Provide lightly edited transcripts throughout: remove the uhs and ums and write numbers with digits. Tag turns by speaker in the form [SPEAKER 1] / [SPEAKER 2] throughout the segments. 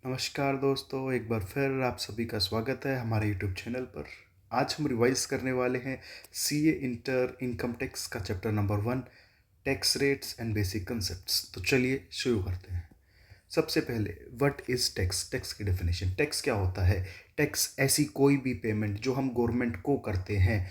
[SPEAKER 1] नमस्कार दोस्तों, एक बार फिर आप सभी का स्वागत है हमारे यूट्यूब चैनल पर। आज हम रिवाइज करने वाले हैं सीए इंटर इनकम टैक्स का chapter number 1, tax rates and basic concepts. तो चलिए शुरू करते हैं। सबसे पहले व्हाट इज टैक्स। टैक्स की डेफिनेशन। टैक्स क्या होता है? टैक्स ऐसी कोई भी पेमेंट जो हम गवर्नमेंट को करते हैं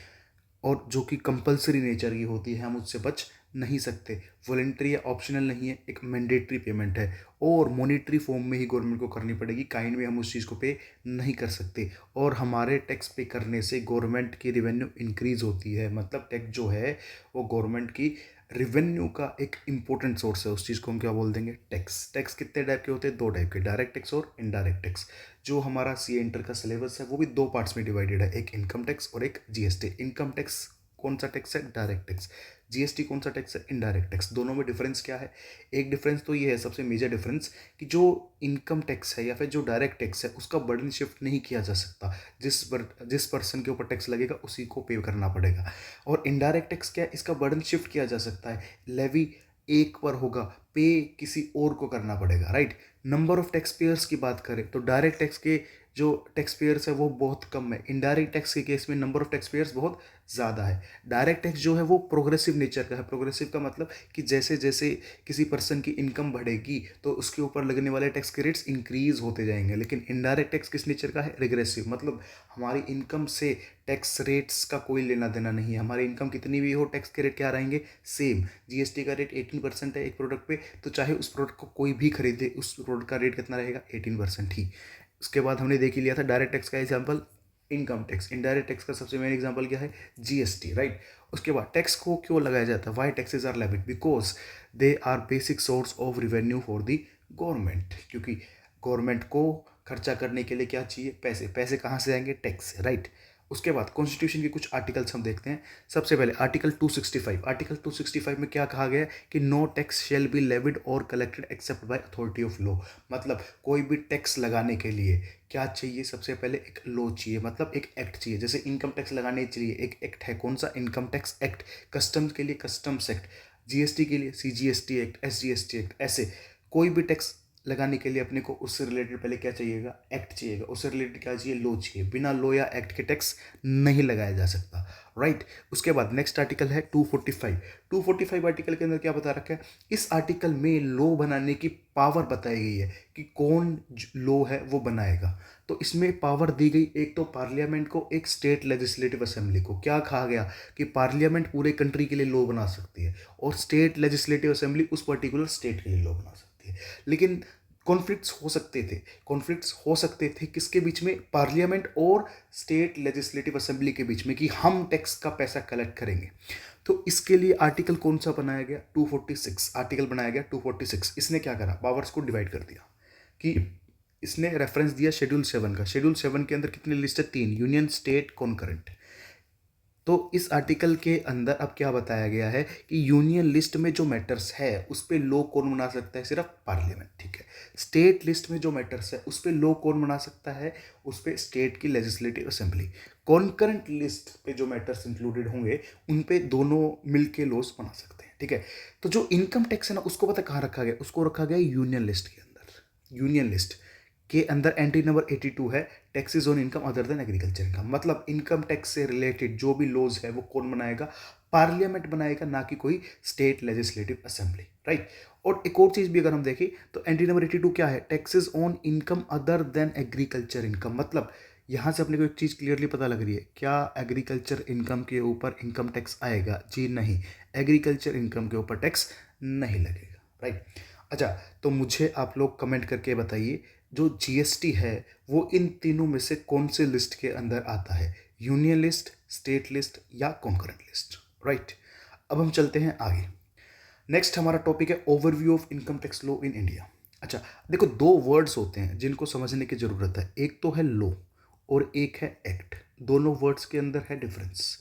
[SPEAKER 1] और जो कि कंपलसरी नेचर की होती है, हम उससे बच नहीं सकते। वॉलेंट्री या ऑप्शनल नहीं है, एक मैंडेटरी पेमेंट है और मॉनिटरी फॉर्म में ही गवर्नमेंट को करनी पड़ेगी। काइंड में हम उस चीज़ को पे नहीं कर सकते और हमारे टैक्स पे करने से गवर्नमेंट की रिवेन्यू इंक्रीज होती है। मतलब टैक्स जो है वो गवर्नमेंट की रिवेन्यू का एक इंपॉर्टेंट सोर्स है। उस चीज़ को हम क्या बोल देंगे? टैक्स। टैक्स कितने टाइप के होते हैं? 2 टाइप के, डायरेक्ट टैक्स और इनडायरेक्ट टैक्स। जो हमारा सी इंटर का सिलेबस है वो भी 2 पार्ट्स में डिवाइडेड है, एक इनकम टैक्स और एक जीएसटी। इनकम टैक्स कौन सा टैक्स है? Direct tax. जीएसटी कौन सा टैक्स है? Indirect tax. दोनों में डिफरेंस क्या है? एक डिफरेंस तो ये है, सबसे मेजर डिफरेंस, कि जो इनकम टैक्स है या फिर जो डायरेक्ट टैक्स है उसका बर्डन शिफ्ट नहीं किया जा सकता। जिस पर्सन के ऊपर टैक्स लगेगा उसी को पे करना पड़ेगा। और इनडायरेक्ट टैक्स क्या है? इसका बर्डन शिफ्ट किया जा सकता है। लेवी एक पर होगा, पे किसी और को करना पड़ेगा, right. Number of tax payers की बात करें तो डायरेक्ट टैक्स के जो टैक्स पेयर्स है वो बहुत कम है। इनडायरेक्ट टैक्स के केस में नंबर ऑफ टैक्स पेयर्स बहुत ज़्यादा है। डायरेक्ट टैक्स जो है वो प्रोग्रेसिव नेचर का है। प्रोग्रेसिव का मतलब कि जैसे जैसे किसी पर्सन की इनकम बढ़ेगी तो उसके ऊपर लगने वाले टैक्स के रेट्स इंक्रीज होते जाएंगे। लेकिन इनडायरेक्ट टैक्स किस नेचर का है? रिग्रेसिव। मतलब हमारी इनकम से टैक्स रेट्स का कोई लेना देना नहीं है। हमारी इनकम कितनी भी हो, टैक्स के रेट क्या रहेंगे? सेम। जीएसटी का रेट 18% है एक प्रोडक्ट पे, तो चाहे उस प्रोडक्ट को कोई भी खरीदे उस प्रोडक्ट का रेट कितना रहेगा? 18% ही। उसके बाद हमने देख ही लिया था डायरेक्ट टैक्स का example, income tax. Indirect tax का सबसे मेन एग्जांपल क्या है? GST, right. उसके बाद टैक्स को क्यों लगाया जाता है? Why taxes are levied? Because they are basic source of revenue for the government. क्योंकि गवर्नमेंट को खर्चा करने के लिए क्या चाहिए? पैसे। पैसे कहाँ से आएंगे? टैक्स से, राइट। उसके बाद कॉन्स्टिट्यूशन के कुछ आर्टिकल्स हम देखते हैं। सबसे पहले आर्टिकल 265। आर्टिकल 265 में क्या कहा गया है कि no tax shall be levied और collected except by authority of law. मतलब कोई भी टैक्स लगाने के लिए क्या चाहिए? सबसे पहले एक लॉ चाहिए, मतलब एक एक्ट चाहिए। जैसे इनकम टैक्स लगाने चाहिए, एक एक्ट है। कौन सा? Income tax act. कस्टम्स के लिए कस्टम्स एक्ट, जीएसटी के लिए सीजीएसटी एक्ट, एसजीएसटी एक्ट। ऐसे कोई भी टैक्स लगाने के लिए अपने को उससे रिलेटेड पहले क्या चाहिएगा? एक्ट चाहिएगा। उससे रिलेटेड क्या चाहिए? लॉ चाहिए। बिना लॉ या एक्ट के टैक्स नहीं लगाया जा सकता, राइट। उसके बाद नेक्स्ट आर्टिकल है 245। 245 आर्टिकल के अंदर क्या बता रखा है? इस आर्टिकल में लॉ बनाने की पावर बताई गई है कि कौन लॉ है वो बनाएगा। तो इसमें पावर दी गई एक तो पार्लियामेंट को, एक स्टेट लेजिस्लेटिव असेंबली को। क्या कहा गया कि पार्लियामेंट पूरे कंट्री के लिए लॉ बना सकती है और स्टेट लेजिस्लेटिव असेंबली उस पर्टिकुलर स्टेट के लिए लॉ बना सकती है। लेकिन कॉन्फ्लिक्ट्स हो सकते थे। कॉन्फ्लिक्ट्स हो सकते थे किसके बीच में? पार्लियामेंट और स्टेट लेजिस्लेटिव असेंबली के बीच में, कि हम टैक्स का पैसा कलेक्ट करेंगे। तो इसके लिए आर्टिकल कौन सा बनाया गया? 246 आर्टिकल बनाया गया। 246 इसने क्या करा? पावर्स को डिवाइड कर दिया कि इसने रेफरेंस दिया शेड्यूल 7 का। शेड्यूल 7 के अंदर कितनी लिस्ट है? 3, यूनियन, स्टेट, कॉन्करेंट। तो इस आर्टिकल के अंदर अब क्या बताया गया है कि यूनियन लिस्ट में जो मैटर्स है उस पर लॉ कौन बना सकता है? सिर्फ पार्लियामेंट, ठीक है। स्टेट लिस्ट में जो मैटर्स है उस पर लॉ कौन बना सकता है? उस पर स्टेट की लेजिस्लेटिव असेंबली। कॉन्करेंट लिस्ट पे जो मैटर्स इंक्लूडेड होंगे उन पे दोनों मिलके लॉज बना सकते हैं, ठीक है। तो जो इनकम टैक्स है ना, उसको पता कहाँ रखा गया? उसको रखा गया यूनियन लिस्ट के अंदर। यूनियन लिस्ट के अंदर एंट्री नंबर 82 है, taxes on income other than agriculture income. मतलब इनकम टैक्स से रिलेटेड जो भी लॉज है वो कौन बनाएगा? पार्लियामेंट बनाएगा, ना कि कोई स्टेट लेजिस्लेटिव असेंबली, राइट। और एक और चीज भी अगर हम देखें तो एंट्री नंबर 82 क्या है? Taxes on income other than agriculture income. मतलब यहां से अपने को एक चीज क्लियरली पता लग रही है, क्या एग्रीकल्चर इनकम के ऊपर इनकम टैक्स आएगा? जी नहीं, एग्रीकल्चर इनकम के ऊपर टैक्स नहीं लगेगा, राइट। अच्छा, तो मुझे आप लोग कमेंट करके बताइए, जो जीएसटी है वो इन तीनों में से कौन से लिस्ट के अंदर आता है? यूनियन लिस्ट, स्टेट लिस्ट या कॉन्करेंट लिस्ट, राइट। अब हम चलते हैं आगे। नेक्स्ट हमारा टॉपिक है overview of income tax law in India. अच्छा, देखो, 2 वर्ड्स होते हैं जिनको समझने की जरूरत है। एक तो है लॉ और एक है एक्ट। दोनों वर्ड्स के अंदर है डिफरेंस।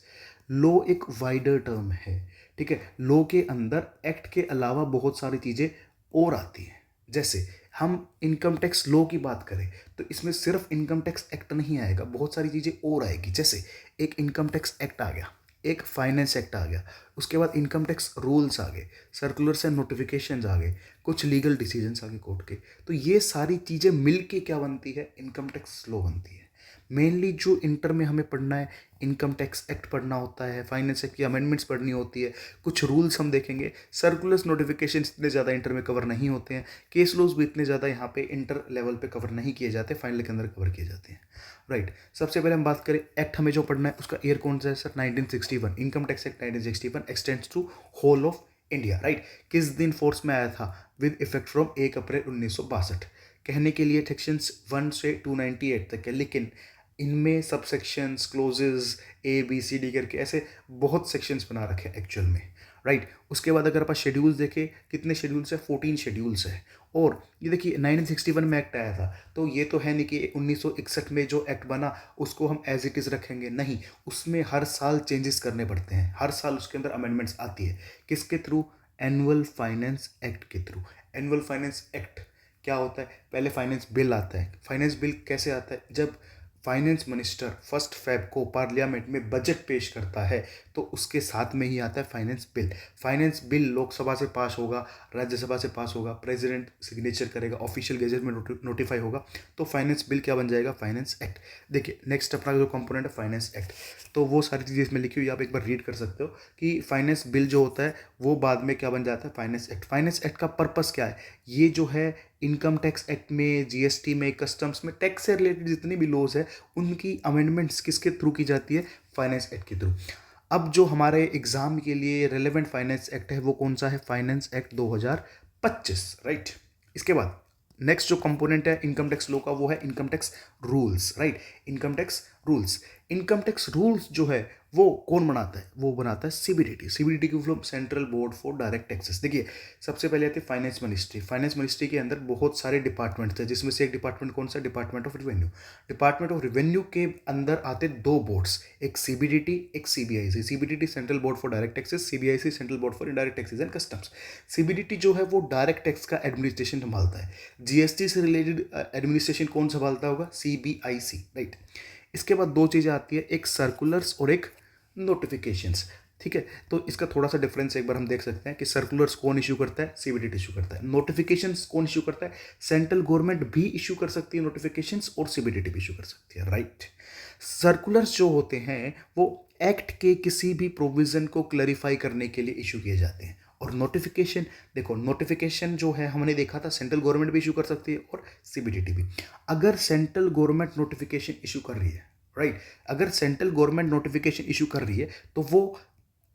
[SPEAKER 1] लॉ एक वाइडर टर्म है, ठीक है। लॉ के अंदर एक्ट के अलावा बहुत सारी चीजें और आती हैं। जैसे हम इनकम टैक्स लॉ की बात करें तो इसमें सिर्फ इनकम टैक्स एक्ट नहीं आएगा, बहुत सारी चीजें और आएगी। जैसे एक इनकम टैक्स एक्ट आ गया, एक फाइनेंस एक्ट आ गया, उसके बाद इनकम टैक्स रूल्स आ गए, सर्कुलर्स एंड नोटिफिकेशंस आ गए, कुछ लीगल डिसीजंस आ गए कोर्ट के। तो ये सारी चीज़ें मिल के क्या बनती है, इनकम टैक्स लॉ बनती है। मेनली जो इंटर में हमें पढ़ना है, इनकम टैक्स एक्ट पढ़ना होता है, फाइनेंस एक्ट की अमेंडमेंट्स पढ़नी होती है, कुछ रूल्स हम देखेंगे। सर्कुलर्स नोटिफिकेशन इतने ज़्यादा इंटर में कवर नहीं होते हैं, केस लॉज भी इतने ज़्यादा यहाँ पे इंटर लेवल पे कवर नहीं किए जाते, फाइनल के अंदर कवर किए जाते हैं। राइट, सबसे पहले हम बात करें एक्ट हमें जो पढ़ना है उसका ईयर कौन सा है sir, 1961। Income tax act 1961 extends to whole of India. Right, किस दिन फोर्स में आया था, विद इफेक्ट फ्रॉम 1 अप्रैल 1962। कहने के लिए सेक्शंस 1 से 298 तक है, लेकिन इनमें सब सेक्शंस, क्लोजेज, ABCD करके ऐसे बहुत सेक्शंस बना रखे हैं एक्चुअल में। राइट, उसके बाद अगर आप शेड्यूल्स देखें, कितने शेड्यूल्स है, 14 शेड्यूल्स है। और ये देखिए 1961 में एक्ट आया था, तो ये तो है नहीं कि 1961 में जो एक्ट बना उसको हम एज इट इज़ रखेंगे, नहीं, उसमें हर साल चेंजेस करने पड़ते हैं, हर साल उसके अंदर अमेंडमेंट्स आती है। किसके थ्रू, एनुअल फाइनेंस एक्ट के थ्रू। एनुअल फाइनेंस एक्ट क्या होता है, पहले फाइनेंस बिल आता है। फाइनेंस बिल कैसे आता है, जब फाइनेंस मिनिस्टर 1 फेब को पार्लियामेंट में बजट पेश करता है तो उसके साथ में ही आता है finance bill. Finance bill Lok Sabha से पास होगा, राज्यसभा से पास होगा, प्रेसिडेंट सिग्नेचर करेगा, ऑफिशियल गेजेट में नोटिफाई होगा, तो फाइनेंस बिल क्या बन जाएगा, फाइनेंस एक्ट। देखिए नेक्स्ट अपना जो कंपोनेंट है फाइनेंस एक्ट, तो वो सारी चीज़ें इसमें लिखी हुई आप एक बार रीड कर सकते हो कि फाइनेंस बिल जो होता है वो बाद में क्या बन जाता है, फाइनेंस एक्ट। फाइनेंस एक्ट का पर्पस क्या है, ये जो है इनकम टैक्स एक्ट में, GST में, कस्टम्स में, टैक्स से रिलेटेड जितनी भी लॉज है उनकी अमेंडमेंट्स किसके थ्रू की जाती है, फाइनेंस एक्ट के थ्रू। अब जो हमारे एग्जाम के लिए रेलेवेंट फाइनेंस एक्ट है वो कौन सा है, फाइनेंस एक्ट 2025। राइट, इसके बाद नेक्स्ट जो कंपोनेंट है इनकम टैक्स लॉ का वो है income tax rules. Right, income tax rules. Income tax rules जो है वो कौन बनाता है, वो बनाता है CBDT। CBDT की full central board for direct taxes. देखिए सबसे पहले आती है फाइनेंस मिनिस्ट्री। फाइनेंस मिनिस्ट्री के अंदर बहुत सारे डिपार्टमेंट्स हैं, जिसमें से एक डिपार्टमेंट कौन सा, department of revenue. Department of revenue के अंदर आते दो बोर्ड्स, एक CBDT, एक CBIC। CBDT central board for direct taxes, CBIC central board for indirect taxes and customs. CBDT जो है वो डायरेक्ट टैक्स का एडमिनिस्ट्रेशन संभालता है। GST से रिलेटेड एडमिनिस्ट्रेशन कौन संभालता होगा, CBIC। राइट, इसके बाद दो चीज़ें आती है, एक सर्कुलर्स और एक नोटिफिकेशंस। ठीक है, तो इसका थोड़ा सा डिफरेंस एक बार हम देख सकते हैं कि सर्कुलर्स कौन इशू करता है, CBDT इशू करता है। नोटिफिकेशंस कौन इशू करता है, सेंट्रल गवर्नमेंट भी इशू कर सकती है नोटिफिकेशंस, और CBDT भी इशू कर सकती है। राइट, सर्कुलर्स जो होते हैं वो एक्ट के किसी भी प्रोविजन को क्लैरिफाई करने के लिए इशू किए जाते हैं। और नोटिफिकेशन, देखो नोटिफिकेशन जो है हमने देखा था सेंट्रल गवर्नमेंट भी इशू कर सकती है और CBDT भी। अगर सेंट्रल गवर्नमेंट नोटिफिकेशन इशू कर रही है, राइट, अगर सेंट्रल गवर्नमेंट नोटिफिकेशन इशू कर रही है तो वो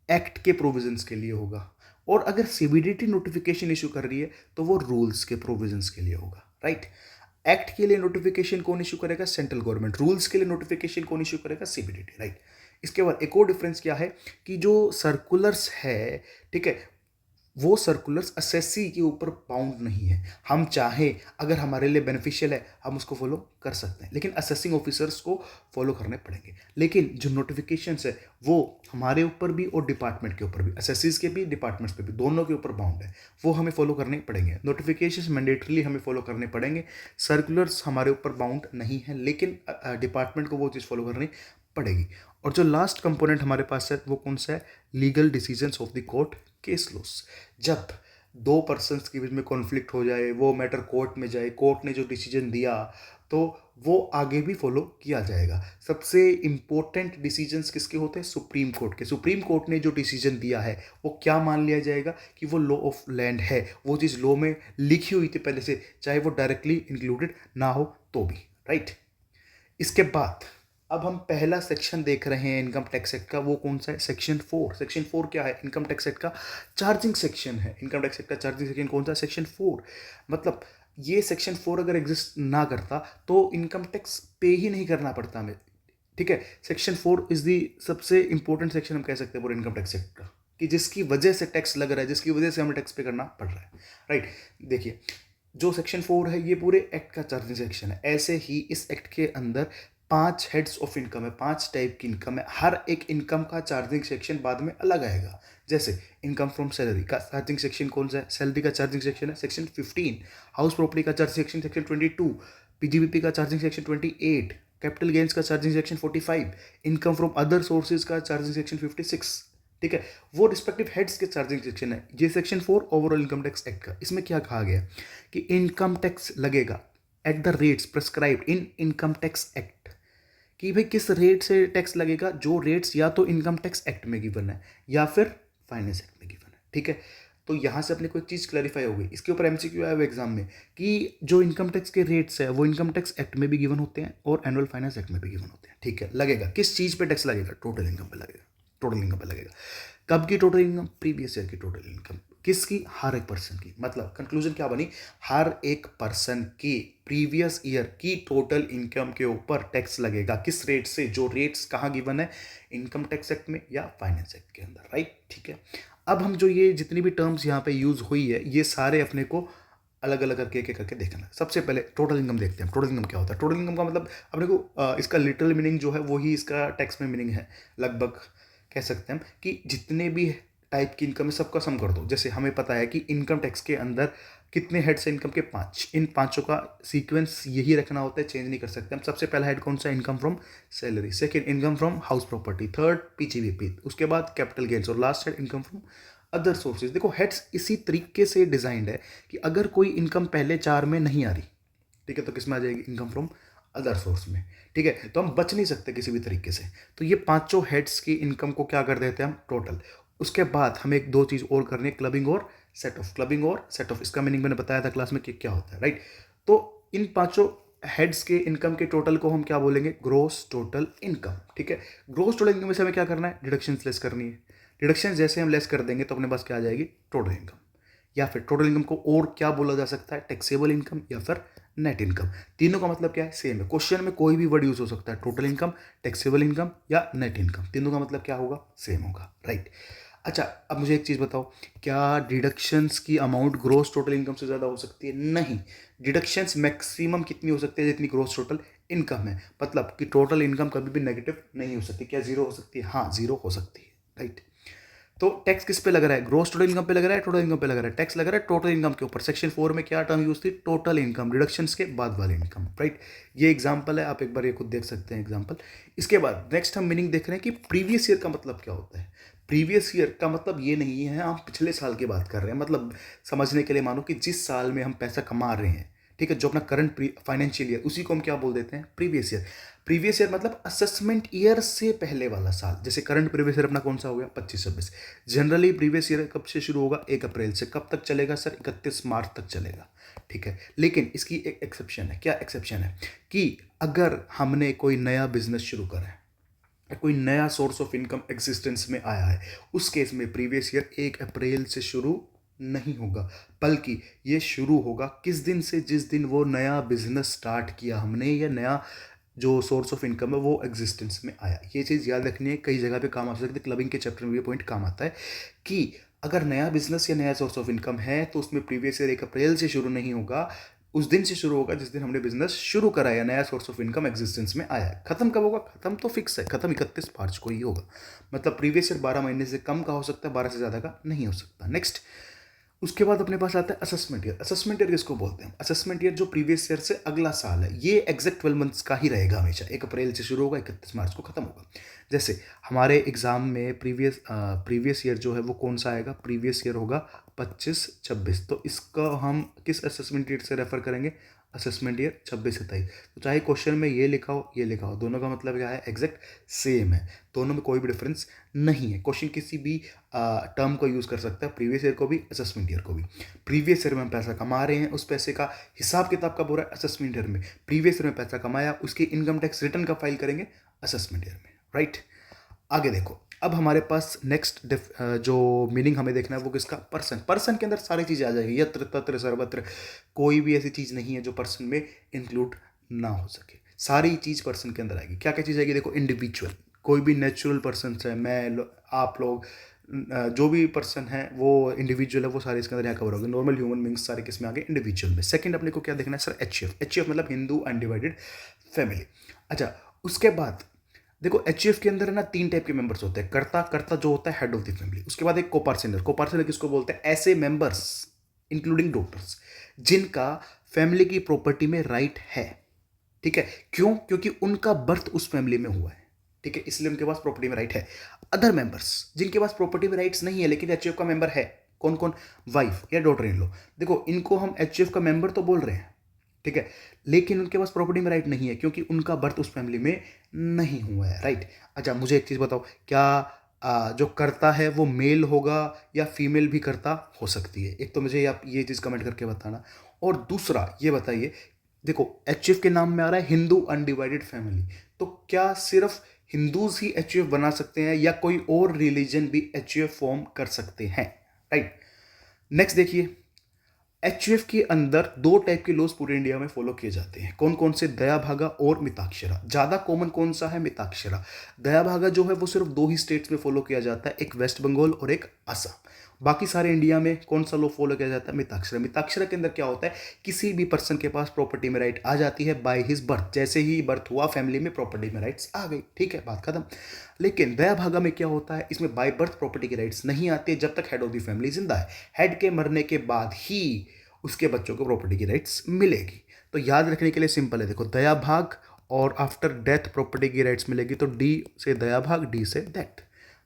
[SPEAKER 1] एक्ट के प्रोविजंस के लिए होगा, और अगर CBDT नोटिफिकेशन इशू कर रही है तो वो रूल्स के प्रोविजंस के लिए होगा। राइट, एक्ट के लिए नोटिफिकेशन कौन इशू करेगा, सेंट्रल गवर्नमेंट। रूल्स के लिए नोटिफिकेशन कौन इशू करेगा, CBDT। राइट, इसके बाद एक और डिफरेंस क्या है कि जो सर्कुलर्स है, ठीक है, वो सर्कुलर्स असेसी के ऊपर बाउंड नहीं है। हम चाहें अगर हमारे लिए बेनिफिशियल है हम उसको फॉलो कर सकते हैं, लेकिन असेसिंग ऑफिसर्स को फॉलो करने पड़ेंगे। लेकिन जो नोटिफिकेशंस है वो हमारे ऊपर भी और डिपार्टमेंट के ऊपर भी, असेसीज के भी, डिपार्टमेंट्स पे भी, दोनों के ऊपर बाउंड है, वो हमें फॉलो करने पड़ेंगे। नोटिफिकेशंस मैंडेटरीली हमें फॉलो करने पड़ेंगे, सर्कुलर्स हमारे ऊपर बाउंड नहीं है, लेकिन डिपार्टमेंट को वो चीज़ फॉलो करनी पड़ेगी। और जो लास्ट कंपोनेंट हमारे पास है वो कौन सा है, legal decisions of the court, case laws. जब दो पर्सन्स के बीच में कॉन्फ्लिक्ट हो जाए, वो मैटर कोर्ट में जाए, कोर्ट ने जो डिसीजन दिया तो वो आगे भी फॉलो किया जाएगा। सबसे इंपॉर्टेंट डिसीजंस किसके होते हैं, सुप्रीम कोर्ट के। सुप्रीम कोर्ट ने जो डिसीजन दिया है वो क्या मान लिया जाएगा कि वो लॉ ऑफ लैंड है, वो चीज़ लॉ में लिखी हुई थी पहले से, चाहे वो डायरेक्टली इंक्लूडेड ना हो तो भी। राइट, इसके बाद अब हम पहला सेक्शन देख रहे हैं इनकम टैक्स एक्ट का, वो कौन सा है, सेक्शन 4। सेक्शन 4 क्या है, इनकम टैक्स एक्ट का चार्जिंग सेक्शन है। इनकम टैक्स एक्ट का चार्जिंग सेक्शन कौन सा, सेक्शन 4। मतलब ये सेक्शन 4 अगर एग्जिस्ट ना करता तो इनकम टैक्स पे ही नहीं करना पड़ता हमें। ठीक है, सेक्शन 4 इज दी सबसे इंपॉर्टेंट सेक्शन हम कह सकते हैं पूरे इनकम टैक्स एक्ट का, कि जिसकी वजह से टैक्स लग रहा है, जिसकी वजह से हमें टैक्स पे करना पड़ रहा है। राइट, देखिए जो सेक्शन 4 है ये पूरे एक्ट का चार्जिंग सेक्शन है। ऐसे ही इस एक्ट के अंदर 5 हेड्स ऑफ इनकम है, 5 टाइप की इनकम है। हर एक इनकम का चार्जिंग सेक्शन बाद में अलग आएगा। जैसे इनकम फ्रॉम सैलरी का चार्जिंग सेक्शन कौन सा है, सैलरी का चार्जिंग सेक्शन है सेक्शन 15। हाउस प्रॉपर्टी का चार्जिंग सेक्शन सेक्शन 22। PGBP का चार्जिंग सेक्शन 28। कैपिटल गेन्स का charging section 45, income from other sources का चार्जिंग सेक्शन 56, ठीक है, वो रिस्पेक्टिव हेड्स के चार्जिंग सेक्शन है। ये section 4 overall income tax act का, इसमें क्या कहा गया कि इनकम टैक्स लगेगा at the rates prescribed in income tax act, कि भाई किस रेट से टैक्स लगेगा, जो रेट्स या तो इनकम टैक्स एक्ट में गिवन है या फिर फाइनेंस एक्ट में गिवन है, ठीक है। तो यहाँ से अपने को एक चीज़ क्लैरिफाई हो गई। इसके ऊपर एमसीक्यू आया हुआ एग्जाम में कि जो इनकम टैक्स के रेट्स है वो इनकम टैक्स एक्ट में भी गिवन होते हैं और एनुअल फाइनेंस एक्ट में भी गिवन होते हैं, ठीक है। लगेगा किस चीज़ पे टैक्स लगेगा, टोटल इनकम पे लगेगा, टोटल इनकम पे लगेगा। कब की टोटल इनकम, प्रीवियस ईयर की टोटल इनकम, किसकी, हर एक पर्सन की। मतलब कंक्लूजन क्या बनी, हर एक पर्सन की प्रीवियस ईयर की टोटल इनकम के ऊपर टैक्स लगेगा, किस रेट से, जो रेट्स कहाँ गिवन है, इनकम टैक्स एक्ट में या फाइनेंस एक्ट के अंदर, राइट, ठीक है। अब हम जो ये जितनी भी टर्म्स यहाँ पे यूज हुई है ये सारे अपने को अलग अलग करके एक एक करके देखना। सबसे पहले टोटल इनकम देखते हैं। टोटल इनकम क्या होता है, टोटल इनकम का मतलब अपने को इसका लिटरल मीनिंग जो है वही इसका टैक्स में मीनिंग है। लगभग कह सकते हैं हम कि जितने भी टाइप की इनकम है सबका सम कर दो। जैसे हमें पता है कि इनकम टैक्स के अंदर कितने हेड्स हैं इनकम के, 5। इन पांचों का सीक्वेंस यही रखना होता है, चेंज नहीं कर सकते हम। सबसे पहला हेड कौन सा, income from salary, second income from house property, third PGBP, उसके बाद कैपिटल गेन्स और last head income from other sources. देखो हेड्स इसी तरीके से डिजाइंड है कि अगर कोई इनकम पहले 4 में नहीं आ रही, ठीक है, तो किस में आ जाएगी, इनकम फ्रॉम अदर सोर्स में, ठीक है। तो हम बच नहीं सकते किसी भी तरीके से। तो ये पांचों हेड्स की इनकम को क्या कर देते हैं हम, टोटल। उसके बाद हमें एक दो चीज और करनी है, क्लबिंग और सेट ऑफ। क्लबिंग और सेट ऑफ इसका मीनिंग मैंने बताया था क्लास में कि क्या होता है, राइट। तो इन पांचों हेड्स के इनकम के टोटल को हम क्या बोलेंगे, ग्रोस टोटल इनकम, ठीक है। ग्रोस टोटल इनकम में से हमें क्या करना है, डिडक्शन लेस करनी है। डिडक्शन जैसे हम लेस कर देंगे तो अपने पास क्या आ जाएगी, टोटल इनकम। या फिर टोटल इनकम को और क्या बोला जा सकता है, टैक्सेबल इनकम या फिर नेट इनकम। तीनों का मतलब क्या है, सेम है। क्वेश्चन में कोई भी वर्ड यूज हो सकता है, टोटल इनकम, टैक्सेबल इनकम या नेट इनकम, तीनों का मतलब क्या होगा, सेम होगा, राइट। अच्छा, अब मुझे एक चीज़ बताओ, क्या डिडक्शंस की अमाउंट ग्रोस टोटल इनकम से ज़्यादा हो सकती है, नहीं। डिडक्शंस मैक्सिमम कितनी हो सकती है, जितनी ग्रोस टोटल इनकम है। मतलब कि टोटल इनकम कभी भी नेगेटिव नहीं हो सकती। क्या जीरो हो सकती है, हाँ जीरो हो सकती है, राइट। तो टैक्स किस पे लग रहा है, ग्रोस टोटल इनकम पे लग रहा है, टोटल इनकम पे लग रहा है। टैक्स लग रहा है टोटल इनकम के ऊपर। सेक्शन 4 में क्या टर्म यूज थी, टोटल इनकम, डिडक्शंस के बाद वाली इनकम, राइट। ये एग्जांपल है, आप एक बार ये खुद देख सकते हैं एग्जांपल। इसके बाद नेक्स्ट हम मीनिंग देख रहे हैं कि प्रीवियस ईयर का मतलब क्या होता है। प्रीवियस ईयर का मतलब ये नहीं है हम पिछले साल की बात कर रहे हैं। मतलब समझने के लिए मानो कि जिस साल में हम पैसा कमा रहे हैं, ठीक है, जो अपना करंट फाइनेंशियल ईयर, उसी को हम क्या बोल देते हैं, प्रीवियस ईयर। प्रीवियस ईयर मतलब असेसमेंट ईयर से पहले वाला साल। जैसे करंट प्रीवियस ईयर अपना कौन सा हो गया, 25-26। जनरली प्रीवियस ईयर कब से शुरू होगा, 1 अप्रैल से। कब तक चलेगा सर, 31 मार्च तक चलेगा, ठीक है। लेकिन इसकी एक एक्सेप्शन है। क्या एक्सेप्शन है, कि अगर हमने कोई नया बिजनेस शुरू करा है, कोई नया सोर्स ऑफ इनकम एग्जिस्टेंस में आया है, उस केस में प्रीवियस ईयर 1 अप्रैल से शुरू नहीं होगा, बल्कि ये शुरू होगा किस दिन से, जिस दिन वो नया बिजनेस स्टार्ट किया हमने, या नया जो सोर्स ऑफ इनकम है वो एग्जिस्टेंस में आया। ये चीज़ याद रखनी है, कई जगह पे काम आ सकती है। क्लबिंग के चैप्टर में ये पॉइंट काम आता है कि अगर नया बिजनेस या नया सोर्स ऑफ इनकम है तो उसमें प्रीवियस ईयर 1 अप्रैल से शुरू नहीं होगा, उस दिन से शुरू होगा जिस दिन हमने बिजनेस शुरू करा है, नया सोर्स ऑफ इनकम एग्जिस्टेंस में आया है। खत्म कब होगा, खत्म तो फिक्स है, खत्म 31 मार्च को ही होगा। मतलब प्रीवियस ईयर 12 महीने से कम का हो सकता है, 12 से ज़्यादा का नहीं हो सकता। नेक्स्ट, उसके बाद अपने पास आता है असेसमेंट ईयर। असेसमेंट ईयर किसको बोलते हैं, असेसमेंट ईयर जो प्रीवियस ईयर से अगला साल है। ये एग्जैक्ट 12 मंथ्स का ही रहेगा हमेशा, 1 अप्रैल से शुरू होगा, 31 मार्च को खत्म होगा। जैसे हमारे एग्जाम में प्रीवियस ईयर जो है वो कौन सा आएगा, प्रीवियस ईयर होगा 25-26। तो इसका हम किस असेसमेंट ईयर से रेफर करेंगे, असेसमेंट ईयर 26-27। तो चाहे क्वेश्चन में ये लिखा हो ये लिखा हो, दोनों का मतलब क्या है, एग्जैक्ट सेम है। दोनों में कोई भी डिफरेंस नहीं है। क्वेश्चन किसी भी टर्म को यूज़ कर सकता है, प्रीवियस ईयर को भी, असेसमेंट ईयर को भी। प्रीवियस ईयर में हम पैसा कमा रहे हैं, उस पैसे का हिसाब किताब कब हो रहा है, असेसमेंट ईयर में। प्रीवियस ईयर में पैसा कमाया, उसकी इनकम टैक्स रिटर्न कब फाइल करेंगे, असेसमेंट ईयर में, राइट। आगे देखो, अब हमारे पास नेक्स्ट जो मीनिंग हमें देखना है वो किसका, पर्सन। पर्सन के अंदर सारी चीज़ें आ जाएगी, यत्र तत्र सर्वत्र। कोई भी ऐसी चीज़ नहीं है जो पर्सन में इंक्लूड ना हो सके, सारी चीज़ पर्सन के अंदर आएगी। क्या क्या चीज़ आएगी, देखो, इंडिविजुअल, कोई भी नेचुरल पर्सन है, आप लोग, जो भी पर्सन है वो इंडिविजुअल है, वो सारे इसके अंदर यहाँ कवर होंगे। नॉर्मल ह्यूमन बींग्स सारे किस में आ गए, इंडिविजुअल में। सेकंड अपने को क्या देखना है सर, एचयूएफ। एचयूएफ मतलब हिंदू अनडिवाइडेड फैमिली। अच्छा, उसके बाद देखो एचयूएफ के अंदर है ना 3 टाइप के मेंबर्स होते हैं। कर्ता, कर्ता जो होता है हेड ऑफ द फैमिली। उसके बाद एक कोपार्सनर। कोपार्सनर किसको बोलते हैं, ऐसे मेंबर्स इंक्लूडिंग डॉटर्स जिनका फैमिली की प्रॉपर्टी में राइट है, ठीक है, क्यों? क्योंकि उनका बर्थ उस फैमिली में हुआ है, ठीक है, इसलिए उनके पास प्रॉपर्टी में राइट है। अदर मेंबर्स जिनके पास प्रॉपर्टी में राइट्स नहीं है लेकिन एचयूएफ का मेंबर है, कौन कौन? वाइफ या डॉटर इन लॉ। देखो, इनको हम एचयूएफ का मेंबर तो बोल रहे हैं, ठीक है, लेकिन उनके पास प्रॉपर्टी में राइट नहीं है क्योंकि उनका बर्थ उस फैमिली में नहीं हुआ है, राइट। अच्छा, मुझे एक चीज बताओ, क्या जो करता है वो मेल होगा या फीमेल भी करता हो सकती है? एक तो मुझे आप ये चीज कमेंट करके बताना। और दूसरा ये बताइए, देखो एचयूएफ के नाम में आ रहा है हिंदू अनडिवाइडेड फैमिली, तो क्या सिर्फ हिंदूज ही एचयूएफ बना सकते हैं या कोई और रिलीजन भी एचयूएफ फॉर्म कर सकते हैं, राइट। नेक्स्ट देखिए, एचयूएफ के अंदर दो टाइप के लॉज पूरे इंडिया में फॉलो किए जाते हैं, कौन कौन से? दया भागा और मिताक्षरा। ज्यादा कॉमन कौन सा है? मिताक्षरा। दया भागा जो है वो सिर्फ दो ही स्टेट्स में फॉलो किया जाता है, एक वेस्ट बंगाल और एक असम। बाकी सारे इंडिया में कौन सा लॉ फॉलो किया जाता है? मिताक्षरा। मिताक्षरा के अंदर क्या होता है, किसी भी पर्सन के पास प्रॉपर्टी में राइट आ जाती है बाय हिज बर्थ, जैसे ही बर्थ हुआ फैमिली में प्रॉपर्टी में राइट्स आ गई, ठीक है, बात खत्म। लेकिन दया भागा में क्या होता है, इसमें बाय बर्थ प्रॉपर्टी के राइट्स नहीं आते जब तक हेड ऑफ द फैमिली जिंदा है। हेड के मरने के बाद ही उसके बच्चों को प्रॉपर्टी की राइट्स मिलेगी। तो याद रखने के लिए सिंपल है, देखो दया भाग और आफ्टर डेथ प्रॉपर्टी की राइट्स मिलेगी, तो डी से दया भाग, डी से डेथ।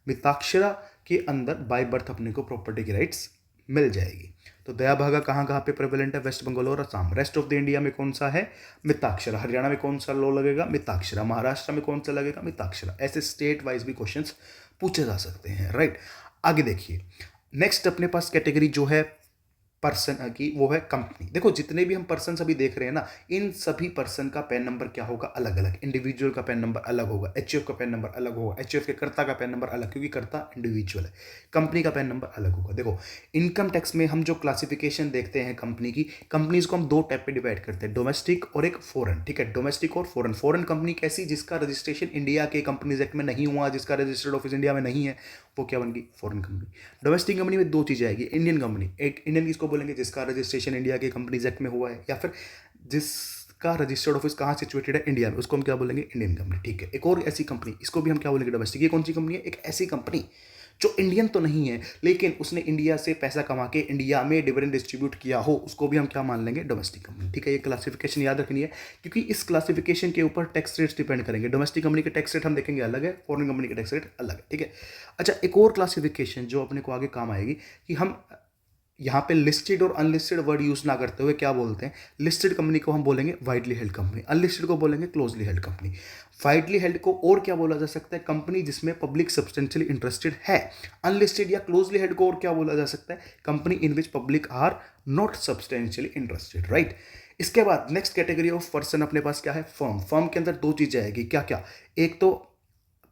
[SPEAKER 1] मिताक्षरा के अंदर बाय बर्थ अपने को प्रॉपर्टी की राइट्स मिल जाएगी। तो दया भागा कहाँ कहाँ पे प्रेवलेंट है? वेस्ट बंगाल और Assam. Rest of the India में कौन सा है? मिताक्षरा। हरियाणा में कौन सा लॉ लगेगा? मिताक्षरा। महाराष्ट्र में कौन सा लगेगा? मिताक्षरा। ऐसे स्टेट वाइज भी क्वेश्चंस पूछे जा सकते हैं, राइट। आगे देखिए, नेक्स्ट अपने पास कैटेगरी जो है पर्सन की, वो है कंपनी। देखो, जितने भी हम पर्सन अभी देख रहे हैं ना, इन सभी पर्सन का पैन नंबर क्या होगा? अलग अलग। इंडिविजुअल का पैन नंबर अलग होगा, एचयूएफ का पैन नंबर अलग होगा, एचयूएफ के कर्ता का पैन नंबर अलग, क्योंकि कर्ता इंडिविजुअल है। कंपनी का पैन नंबर अलग होगा। देखो, इनकम टैक्स में हम जो क्लासिफिकेशन देखते हैं कंपनी की, कंपनीज को हम दो टाइप पे डिवाइड करते हैं, डोमेस्टिक और एक फॉरेन, ठीक है। डोमेस्टिक और फॉरेन। फॉरेन कंपनी कैसी? जिसका रजिस्ट्रेशन इंडिया के कंपनीज एक्ट में नहीं हुआ, जिसका रजिस्टर्ड ऑफिस इंडिया में नहीं है, वो क्या बन गई? Foreign company. डोमेस्टिक कंपनी में दो चीजें आएगी, इंडियन कंपनी। एक इंडियन किसको बोलेंगे? जिसका रजिस्ट्रेशन इंडिया के कंपनीज एक्ट में हुआ है या फिर जिसका रजिस्टर्ड ऑफिस कहाँ सिचुएटेड है? इंडिया में, उसको हम क्या बोलेंगे? इंडियन कंपनी, ठीक है। एक और ऐसी कंपनी, इसको भी हम क्या बोलेंगे? डोमेस्टिक। ये कौन सी कंपनी है? एक ऐसी कंपनी जो इंडियन तो नहीं है लेकिन उसने इंडिया से पैसा कमा के इंडिया में डिविडेंड डिस्ट्रीब्यूट किया हो, उसको भी हम क्या मान लेंगे? डोमेस्टिक कंपनी, ठीक है। ये क्लासिफिकेशन याद रखनी है क्योंकि इस क्लासिफिकेशन के ऊपर टैक्स रेट्स डिपेंड करेंगे। डोमेस्टिक कंपनी के टैक्स रेट हम देखेंगे अलग है, फॉरेन कंपनी के टैक्स रेट अलग है, ठीक है। अच्छा, एक और क्लासिफिकेशन जो अपने को आगे काम आएगी कि हम यहाँ पे लिस्टेड और अनलिस्टेड वर्ड यूज ना करते हुए क्या बोलते हैं? लिस्टेड कंपनी को हम बोलेंगे वाइडली हेल्ड कंपनी, अनलिस्टेड को बोलेंगे closely held company. Widely held को और क्या बोला जा सकता है? कंपनी जिसमें पब्लिक सब्सटेंशियली इंटरेस्टेड है। अनलिस्टेड या क्लोजली हेल्ड को और क्या बोला जा सकता है? Company in which public are not substantially interested, right. इसके बाद नेक्स्ट कैटेगरी ऑफ पर्सन अपने पास क्या है? फर्म। फर्म के अंदर दो चीजें आएगी, क्या क्या? एक तो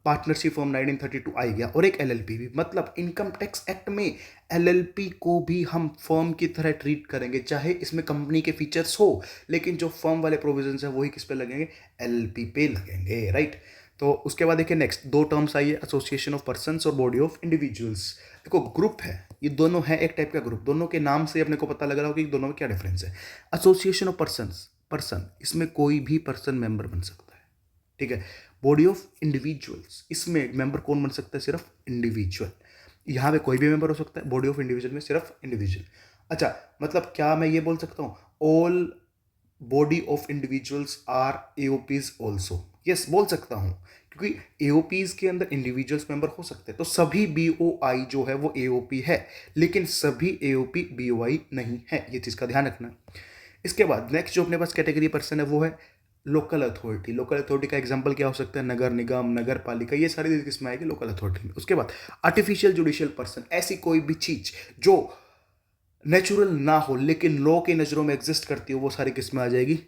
[SPEAKER 1] पार्टनरशिप फॉर्म 1932 आ गया और एक एलएलपी भी। मतलब इनकम टैक्स एक्ट में एलएलपी को भी हम फर्म की तरह ट्रीट करेंगे, चाहे इसमें कंपनी के फीचर्स हो, लेकिन जो फर्म वाले प्रोविजंस है वही किस पे लगेंगे? एलएलपी पे लगेंगे, राइट। तो उसके बाद देखिए, नेक्स्ट दो टर्म्स आई है, एसोसिएशन ऑफ पर्संस और बॉडी ऑफ इंडिविजुअल्स। देखो, ग्रुप है, ये दोनों है एक टाइप का ग्रुप। दोनों के नाम से अपने को पता लग रहा हो कि दोनों में क्या डिफरेंस है। एसोसिएशन ऑफ पर्संस, पर्सन, इसमें कोई भी पर्सन मेंबर बन सकता है, ठीक है। बॉडी ऑफ इंडिविजुअल्स, इसमें मेंबर कौन बन सकता है? सिर्फ इंडिविजुअल। यहाँ पे कोई भी मेंबर हो सकता है, बॉडी ऑफ इंडिविजुअल में सिर्फ इंडिविजुअल। अच्छा, मतलब क्या मैं ये बोल सकता हूँ all body of individuals or AOPs also? Yes, बोल सकता हूँ, क्योंकि एओपीज के अंदर इंडिविजुअल्स मेंबर हो सकते हैं। तो सभी बीओआई जो है वो एओपी है, लेकिन सभी एओपी बीओआई नहीं है, ये चीज का ध्यान रखना। इसके बाद नेक्स्ट जो अपने पास कैटेगरी पर्सन है वो है लोकल अथॉरिटी। लोकल अथॉरिटी का एग्जांपल क्या हो सकता है? नगर निगम, नगर पालिका, ये सारी चीज किसमें आएगी? लोकल अथॉरिटी में। उसके बाद आर्टिफिशियल जुडिशियल पर्सन, ऐसी कोई भी चीज जो नेचुरल ना हो लेकिन लॉ की नजरों में एग्जिस्ट करती हो, वो सारी किसमें आ जाएगी?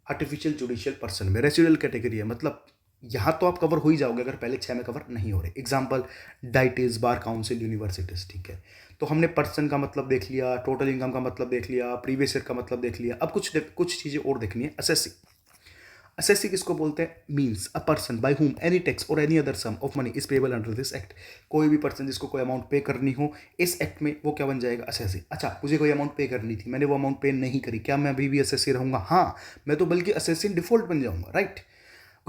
[SPEAKER 1] आर्टिफिशियल जुडिशियल पर्सन में। रेसिडुअल कैटेगरी है, मतलब यहां तो आप कवर हो ही जाओगे अगर पहले 6 में कवर नहीं हो रहे। एग्जाम्पल डाइटिस, बार काउंसिल, यूनिवर्सिटीज, ठीक है। तो हमने पर्सन का मतलब देख लिया, टोटल इनकम का मतलब देख लिया, प्रीवियस ईयर का मतलब देख लिया। अब कुछ चीजें और देखनी है। असेसी। असेसी किसको बोलते हैं? Means a person by whom any tax और any other sum of money is payable under this act. कोई भी पर्सन जिसको कोई अमाउंट पे करनी हो इस एक्ट में, वो क्या बन जाएगा? असेसी। अच्छा, मुझे कोई अमाउंट पे करनी थी, मैंने वो अमाउंट पे नहीं करी, क्या मैं अभी भी असेसी रहूंगा? हाँ, मैं तो बल्कि असेसी डिफॉल्ट बन जाऊंगा, राइट।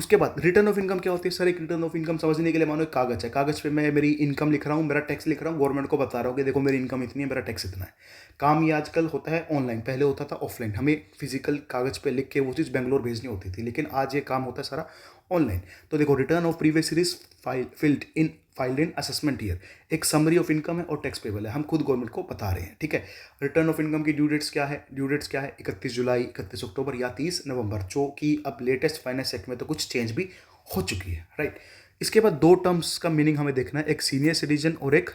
[SPEAKER 1] उसके बाद रिटर्न ऑफ इनकम क्या होती है सर? एक रिटर्न ऑफ इनकम समझने के लिए मानो एक कागज़ है, कागज़ पे मैं मेरी इनकम लिख रहा हूँ, मेरा टैक्स लिख रहा हूँ, गवर्नमेंट को बता रहा हूँ कि देखो मेरी इनकम इतनी है, मेरा टैक्स इतना है। काम ये आजकल होता है ऑनलाइन, पहले होता था ऑफलाइन, हमें फिजिकल कागज़ पे लिख के वो चीज़ बेंगलोर भेजनी होती थी, लेकिन आज ये काम होता है सारा ऑनलाइन। तो देखो return of previous year is filed in assessment year, एक समरी ऑफ इनकम है और टैक्स पेबल है, हम खुद गवर्नमेंट को बता रहे हैं, ठीक है। रिटर्न ऑफ इनकम की ड्यू डेट्स क्या है? ड्यू डेट्स क्या है? 31 जुलाई, 31 अक्टूबर या 30 नवंबर, जो कि अब लेटेस्ट फाइनेंस एक्ट में तो कुछ चेंज भी हो चुकी है, राइट। इसके बाद दो टर्म्स का मीनिंग हमें देखना है, एक सीनियर सिटीजन और एक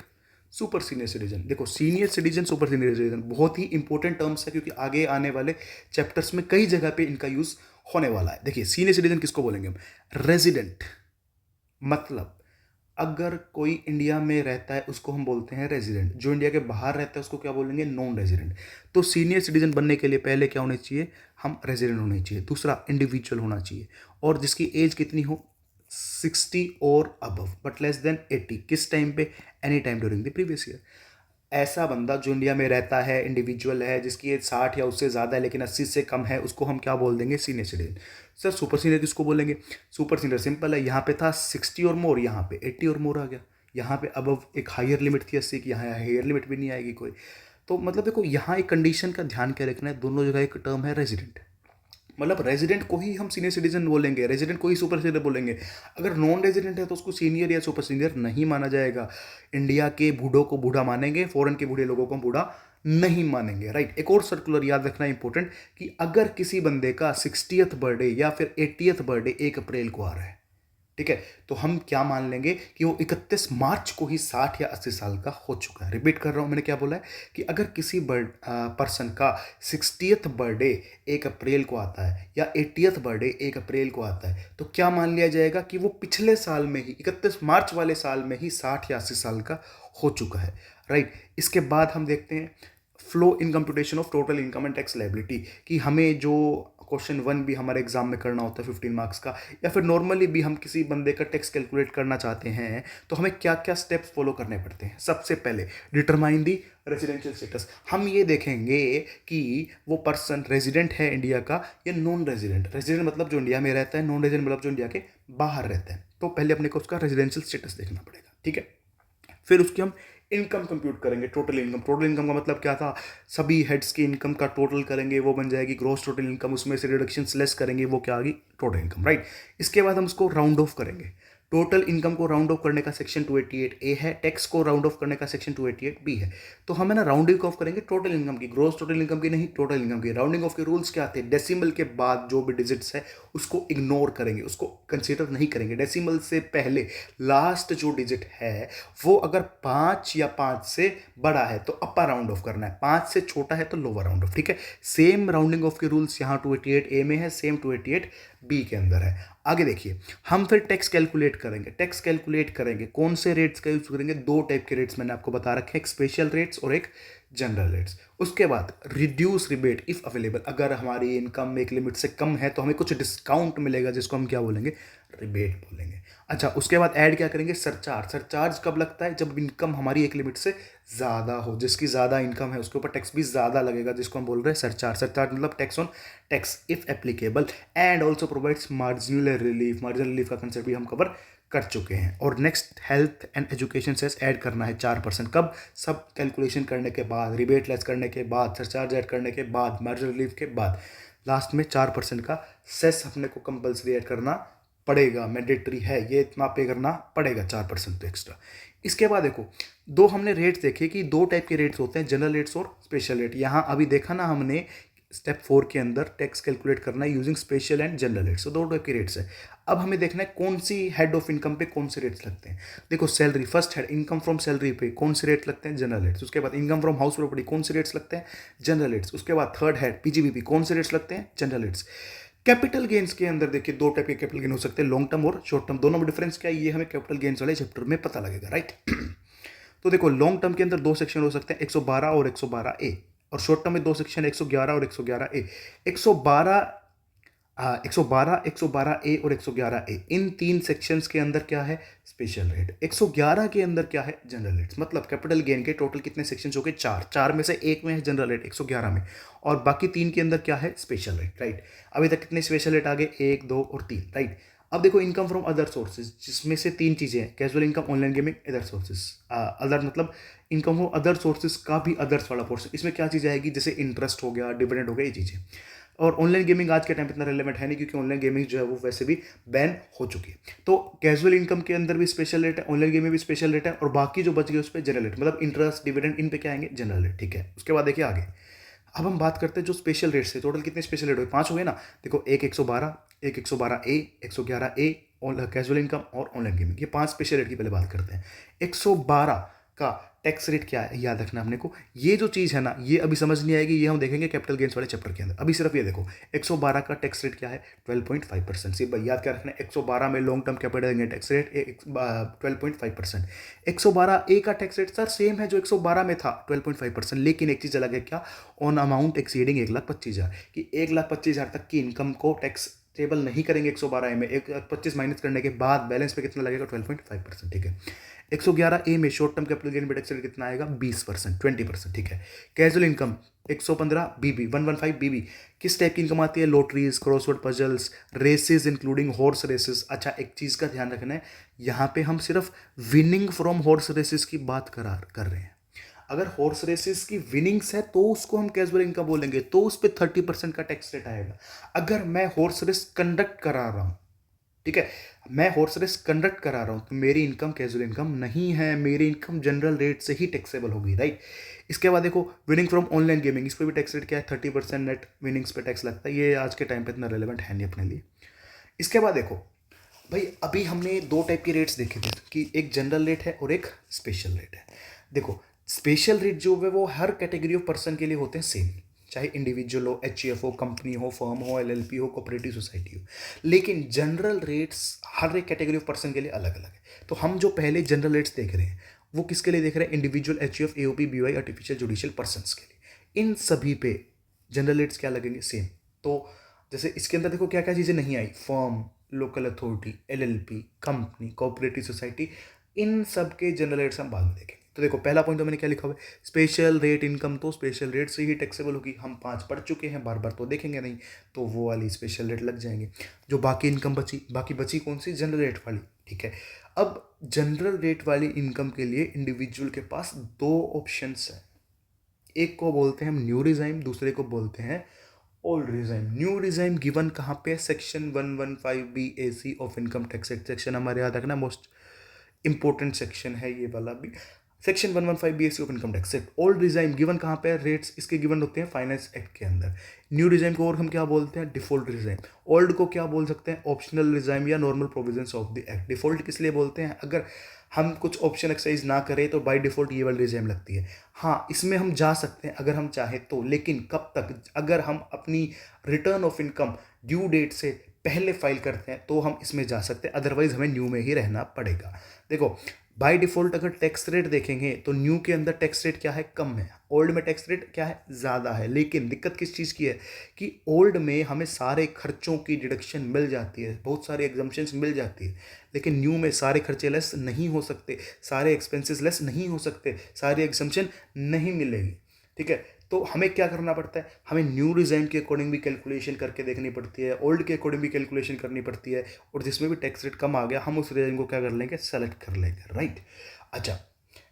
[SPEAKER 1] सुपर सीनियर सिटीजन। देखो senior citizen, super senior citizen बहुत ही इंपॉर्टेंट टर्म्स है, क्योंकि आगे आने वाले चैप्टर्स में कई जगह पे इनका यूज होने वाला है। देखिए सीनियर सिटीजन किसको बोलेंगे हम? रेजिडेंट, मतलब अगर कोई इंडिया में रहता है उसको हम बोलते हैं रेजिडेंट, जो इंडिया के बाहर रहता है उसको क्या बोलेंगे? Non resident. तो सीनियर सिटीजन बनने के लिए पहले क्या होने चाहिए? हम रेजिडेंट होने चाहिए, दूसरा इंडिविजुअल होना चाहिए, और जिसकी एज कितनी हो? 60 और अबव, बट लेस देन 80। किस टाइम पे? Any time during the previous year. ऐसा बंदा जो इंडिया में रहता है, इंडिविजुअल है, जिसकी एज 60 या उससे ज़्यादा है लेकिन 80 से कम है, उसको हम क्या बोल देंगे? Senior citizen. Sir super senior किसको बोलेंगे? सुपर सीनियर सिंपल है, यहाँ पे था 60 और मोर, यहाँ पे 80 और मोर आ गया। यहाँ पे अब एक हायर लिमिट थी 80 की, यहाँ हायर लिमिट भी नहीं आएगी कोई। तो मतलब देखो यहाँ एक कंडीशन का ध्यान क्या रखना है, दोनों जगह एक टर्म है रेजिडेंट, मतलब रेजिडेंट को ही हम सीनियर सिटीजन बोलेंगे, रेजिडेंट को ही सुपर सीनियर बोलेंगे। अगर नॉन रेजिडेंट है तो उसको सीनियर या सुपर सीनियर नहीं माना जाएगा। इंडिया के बूढ़ों को बूढ़ा मानेंगे, फॉरेन के बूढ़े लोगों को बूढ़ा नहीं मानेंगे, राइट। एक और सर्कुलर याद रखना इंपॉर्टेंट, कि अगर किसी बंदे का 60th बर्थडे या फिर 80th बर्थडे 1 अप्रैल को आ रहा है, ठीक है, तो हम क्या मान लेंगे कि वो 31 मार्च को ही 60 या 80 साल का हो चुका है। रिपीट कर रहा हूं, मैंने क्या बोला है कि अगर किसी पर्सन का 60th बर्थडे 1 अप्रैल को आता है या 80th बर्थडे 1 अप्रैल को आता है, तो क्या मान लिया जाएगा कि वो पिछले साल में ही 31 मार्च वाले साल में ही 60 या 80 साल का हो चुका है, राइट। इसके बाद हम देखते हैं flow in computation of total income and tax liability, कि हमें जो क्वेश्चन 1 भी हमारे एग्जाम में करना होता है 15 मार्क्स का, या फिर नॉर्मली भी हम किसी बंदे का टैक्स कैलकुलेट करना चाहते हैं, तो हमें क्या क्या स्टेप्स फॉलो करने पड़ते हैं। सबसे पहले डिटरमाइन दी रेजिडेंशियल स्टेटस, हम ये देखेंगे कि वो पर्सन रेजिडेंट है इंडिया का या नॉन रेजिडेंट। रेजिडेंट मतलब जो इंडिया में रहता है, नॉन रेजिडेंट मतलब जो इंडिया के बाहर रहता है। तो पहले अपने को उसका रेजिडेंशियल स्टेटस देखना पड़ेगा, ठीक है। फिर उसकी हम इनकम कंप्यूट करेंगे, टोटल इनकम। टोटल इनकम का मतलब क्या था? सभी हेड्स की इनकम का टोटल करेंगे, वो बन जाएगी ग्रॉस टोटल इनकम, उसमें से रिडक्शंस लेस करेंगे, वो क्या आ गई? Total income, right. इसके बाद हम उसको राउंड ऑफ करेंगे। टोटल इनकम को राउंड ऑफ करने का सेक्शन 288A है, टैक्स को राउंड ऑफ करने का सेक्शन 288B है। तो हम है ना राउंडिंग ऑफ करेंगे टोटल इनकम की, ग्रॉस टोटल इनकम की नहीं, टोटल इनकम की। राउंडिंग ऑफ के रूल्स क्या थे? डेसिमल के बाद जो भी डिजिट्स है उसको इग्नोर करेंगे, उसको कंसीडर नहीं करेंगे। डेसिमल से पहले लास्ट जो डिजिट है वो अगर 5 या 5 से बड़ा है तो अपर राउंड ऑफ करना है, 5 से छोटा है तो लोअर राउंड ऑफ, ठीक है। सेम राउंडिंग ऑफ के रूल्स यहाँ 288A में है, सेम 288B के अंदर है। आगे देखिए, हम फिर टैक्स कैलकुलेट करेंगे। टैक्स कैलकुलेट करेंगे, कौन से रेट्स का यूज करेंगे? दो टाइप के रेट्स मैंने आपको बता रखे हैं, एक स्पेशल रेट्स और एक जनरल रेट्स। उसके बाद रिड्यूस रिबेट इफ अवेलेबल, अगर हमारी इनकम एक लिमिट से कम है तो हमें कुछ डिस्काउंट मिलेगा, जिसको हम क्या बोलेंगे? रिबेट बोलेंगे। अच्छा, उसके बाद ऐड क्या करेंगे? सरचार्ज। सरचार्ज कब लगता है? जब इनकम हमारी एक लिमिट से ज़्यादा हो, जिसकी ज़्यादा इनकम है उसके ऊपर टैक्स भी ज़्यादा लगेगा, जिसको हम बोल रहे हैं सरचार्ज। सरचार्ज मतलब tax on tax if applicable, and also provides marginal relief. Marginal relief का कंसेप्ट भी हम कवर कर चुके हैं। और next health and education cess add करना है 4%। कब? सब कैलकुलेशन करने के बाद, रिबेट लेस करने के बाद, सरचार्ज ऐड करने के बाद, मार्जिनल रिलीफ के बाद, लास्ट में 4% का सेस अपने को कंपल्सरी ऐड करना पड़ेगा, मैंडेटरी है, ये इतना पे करना पड़ेगा 4% तो एक्स्ट्रा। इसके बाद देखो, दो हमने रेट्स देखे कि दो टाइप के रेट्स होते हैं, जनरल रेट्स और स्पेशल रेट। यहाँ अभी देखा ना हमने स्टेप 4 के अंदर टैक्स कैलकुलेट करना है using special and general rates, तो दो टाइप के रेट्स है। अब हमें देखना है कौन सी हेड ऑफ इनकम पे कौन से रेट्स लगते हैं। देखो salary, first head income from salary पे कौन से रेट लगते हैं? General rates. उसके बाद इनकम फ्रॉम हाउस प्रॉपर्टी कौन से रेट्स लगते हैं? General rates. उसके बाद थर्ड हेड पीजीबीपी कौन से रेट्स लगते हैं? General rates. कैपिटल गेन्स के अंदर देखिए दो टाइप के कैपिटल गेन हो सकते हैं, लॉन्ग टर्म और शॉर्ट टर्म। दोनों में डिफरेंस क्या है ये हमें कैपिटल गेन्स वाले चैप्टर में पता लगेगा, राइट। तो देखो लॉन्ग टर्म के अंदर दो सेक्शन हो सकते हैं, 112 और 112A, और शॉर्ट टर्म में दो सेक्शन 111 और 111A। 112A और 111A, इन तीन सेक्शंस के अंदर क्या है? Special rate. 111 के अंदर क्या है? General rates. मतलब कैपिटल गेन के टोटल कितने सेक्शंस हो गए? चार में से एक में है जनरल रेट 111 में, और बाकी तीन के अंदर क्या है? Special rate, right. अभी तक कितने स्पेशल रेट आ गए? 1, 2 और 3, राइट। अब देखो इनकम फ्रॉम अदर सोर्सेज, जिसमें से तीन चीज़ें हैं, casual income, online gaming, other sources. Other मतलब इनकम हो अदर सोर्सेज का भी अदर्स वाला पोर्शन, इसमें क्या चीज़ें आएगी, जैसे इंटरेस्ट हो गया, डिविडेंड हो गया, ये चीज़ें। और ऑनलाइन गेमिंग आज के टाइम पे इतना रेलेवेंट है नहीं, क्योंकि ऑनलाइन गेमिंग जो है वो वैसे भी बैन हो चुकी है। तो कैजुअल इनकम के अंदर भी स्पेशल रेट है, ऑनलाइन गेमिंग में भी स्पेशल रेट है, और बाकी जो बच गए उस पर जनरल रेट, मतलब इंटरेस्ट डिविडेंड इन पे क्या आएंगे, जनरल रेट, ठीक है। उसके बाद देखिए आगे, अब हम बात करते हैं जो स्पेशल रेट्स है, टोटल कितने स्पेशल रेट हुए, पांच हो गए ना। देखो एक 112, एक 112 ए, 111 ए, कैजुअल इनकम और ऑनलाइन गेमिंग, ये पांच स्पेशल रेट की पहले बात करते हैं। 112 का टैक्स रेट क्या है याद रखना अपने को। ये जो चीज़ है ना, ये अभी समझ नहीं आएगी, ये हम देखेंगे कैपिटल गेन्स वाले चैप्टर के अंदर। अभी सिर्फ ये देखो 112 का टैक्स रेट क्या है, 12.5%। सिर्फ याद क्या रखना है, 112 में long term capital gain tax rate 12.5%। 112 ए का टैक्स रेट सर सेम है जो 112 में था, 12.5%, लेकिन एक चीज़ अलग है, क्या, ऑन अमाउंट एक्सीडिंग 1,25,000, कि 1,25,000 तक की इनकम को टैक्स टेबल नहीं करेंगे 112 में, 1,25,000 माइनस करने के बाद बैलेंस पे कितना लगेगा, 12.5%, ठीक है। 111 ए में short term capital gain tax rate कितना आएगा, 20%, 20%, ठीक है। कैजुअल इनकम 115 बीबी, 115 बीबी, किस टाइप की इनकम आती है, lotteries, crossword puzzles, races including horse races. अच्छा एक चीज़ का ध्यान रखना है, यहाँ पे हम सिर्फ विनिंग फ्रॉम हॉर्स रेसेस की बात कर रहे हैं। अगर हॉर्स रेसेस की विनिंग्स है तो उसको हम कैजुअल इनकम बोलेंगे, तो उस पर 30% का टैक्स रेट आएगा। अगर मैं हॉर्स रेस कंडक्ट करा रहा हूँ, ठीक है, मैं हॉर्स रेस कंडक्ट करा रहा हूं, तो मेरी इनकम कैजुअल इनकम नहीं है, मेरी इनकम जनरल रेट से ही टैक्सेबल होगी, राइट। इसके बाद देखो विनिंग फ्रॉम ऑनलाइन गेमिंग, इस पर भी टैक्स रेट क्या है, 30% नेट विनिंग्स पे टैक्स लगता है। ये आज के टाइम पे इतना रेलेवेंट है नहीं अपने लिए। इसके बाद देखो भाई, अभी हमने दो टाइप के रेट्स देखे थे, कि एक जनरल रेट है और एक स्पेशल रेट है। देखो स्पेशल रेट जो है वो हर कैटेगरी ऑफ पर्सन के लिए होते हैं सेम, चाहे इंडिविजुअल हो, एचईएफ हो, कंपनी हो, फर्म हो, एलएलपी हो, कोऑपरेटिव सोसाइटी हो। लेकिन जनरल रेट्स हर एक कैटेगरी ऑफ पर्सन के लिए अलग अलग है। तो हम जो पहले जनरल रेट्स देख रहे हैं वो किसके लिए देख रहे हैं, individual, HUF, AOP, BOI, artificial judicial persons के लिए। इन सभी पे जनरल रेट्स क्या लगेंगे, सेम। तो जैसे इसके अंदर देखो क्या क्या चीज़ें नहीं आई, firm, local authority, LLP, company, cooperative society, इन सब के जनरल रेट्स हम बाद में देखेंगे। तो देखो पहला पॉइंट तो मैंने क्या लिखा हुआ है, स्पेशल रेट इनकम तो स्पेशल रेट से ही टैक्सेबल होगी। हम 5 पढ़ चुके हैं, बार बार तो देखेंगे नहीं, तो वो वाली स्पेशल रेट लग जाएंगे। जो बाकी इनकम बची, बाकी बची कौन सी, जनरल रेट वाली, ठीक है। अब जनरल रेट वाली इनकम के लिए इंडिविजुअल के पास दो ऑप्शंस हैं, एक को बोलते हैं हम न्यू रिजाइम, दूसरे को बोलते हैं old regime. New regime given कहाँ पे, section 115 BAC of income tax act. Section हमारे याद रखना, मोस्ट इंपॉर्टेंट सेक्शन है ये वाला भी, section 115 BAC of income tax act. Old regime given कहाँ पे, रेट्स इसके गिवन होते हैं फाइनेंस एक्ट के अंदर। न्यू रिजाइम को और हम क्या बोलते हैं, डिफॉल्ट रिजाइम। ओल्ड को क्या बोल सकते हैं, ऑप्शनल रिजाइम या normal provisions of the act. Default किस लिए बोलते हैं, अगर हम कुछ ऑप्शन एक्सरसाइज ना करें तो बाय डिफॉल्ट ये वाली रिजाइम लगती है। हाँ इसमें हम जा सकते हैं अगर हम चाहें तो, लेकिन कब तक, अगर हम अपनी return of income due date से पहले फाइल करते हैं तो हम इसमें जा सकते हैं, अदरवाइज हमें न्यू में ही रहना पड़ेगा। देखो बाय डिफॉल्ट अगर टैक्स रेट देखेंगे तो न्यू के अंदर टैक्स रेट क्या है, कम है। ओल्ड में टैक्स रेट क्या है, ज़्यादा है। लेकिन दिक्कत किस चीज़ की है कि ओल्ड में हमें सारे खर्चों की डिडक्शन मिल जाती है, बहुत सारी एग्जम्पशंस मिल जाती है। लेकिन न्यू में सारे खर्चे लेस नहीं हो सकते, सारे एक्सपेंसेस लेस नहीं हो सकते, सारी एग्जम्पशन नहीं मिलेगी, ठीक है। तो हमें क्या करना पड़ता है, हमें न्यू रिजाइम के अकॉर्डिंग भी कैलकुलेशन करके देखनी पड़ती है, ओल्ड के अकॉर्डिंग भी कैलकुलेशन करनी पड़ती है, और जिसमें भी टैक्स रेट कम आ गया हम उस रिजाइम को क्या कर लेंगे, सेलेक्ट कर लेंगे, राइट। अच्छा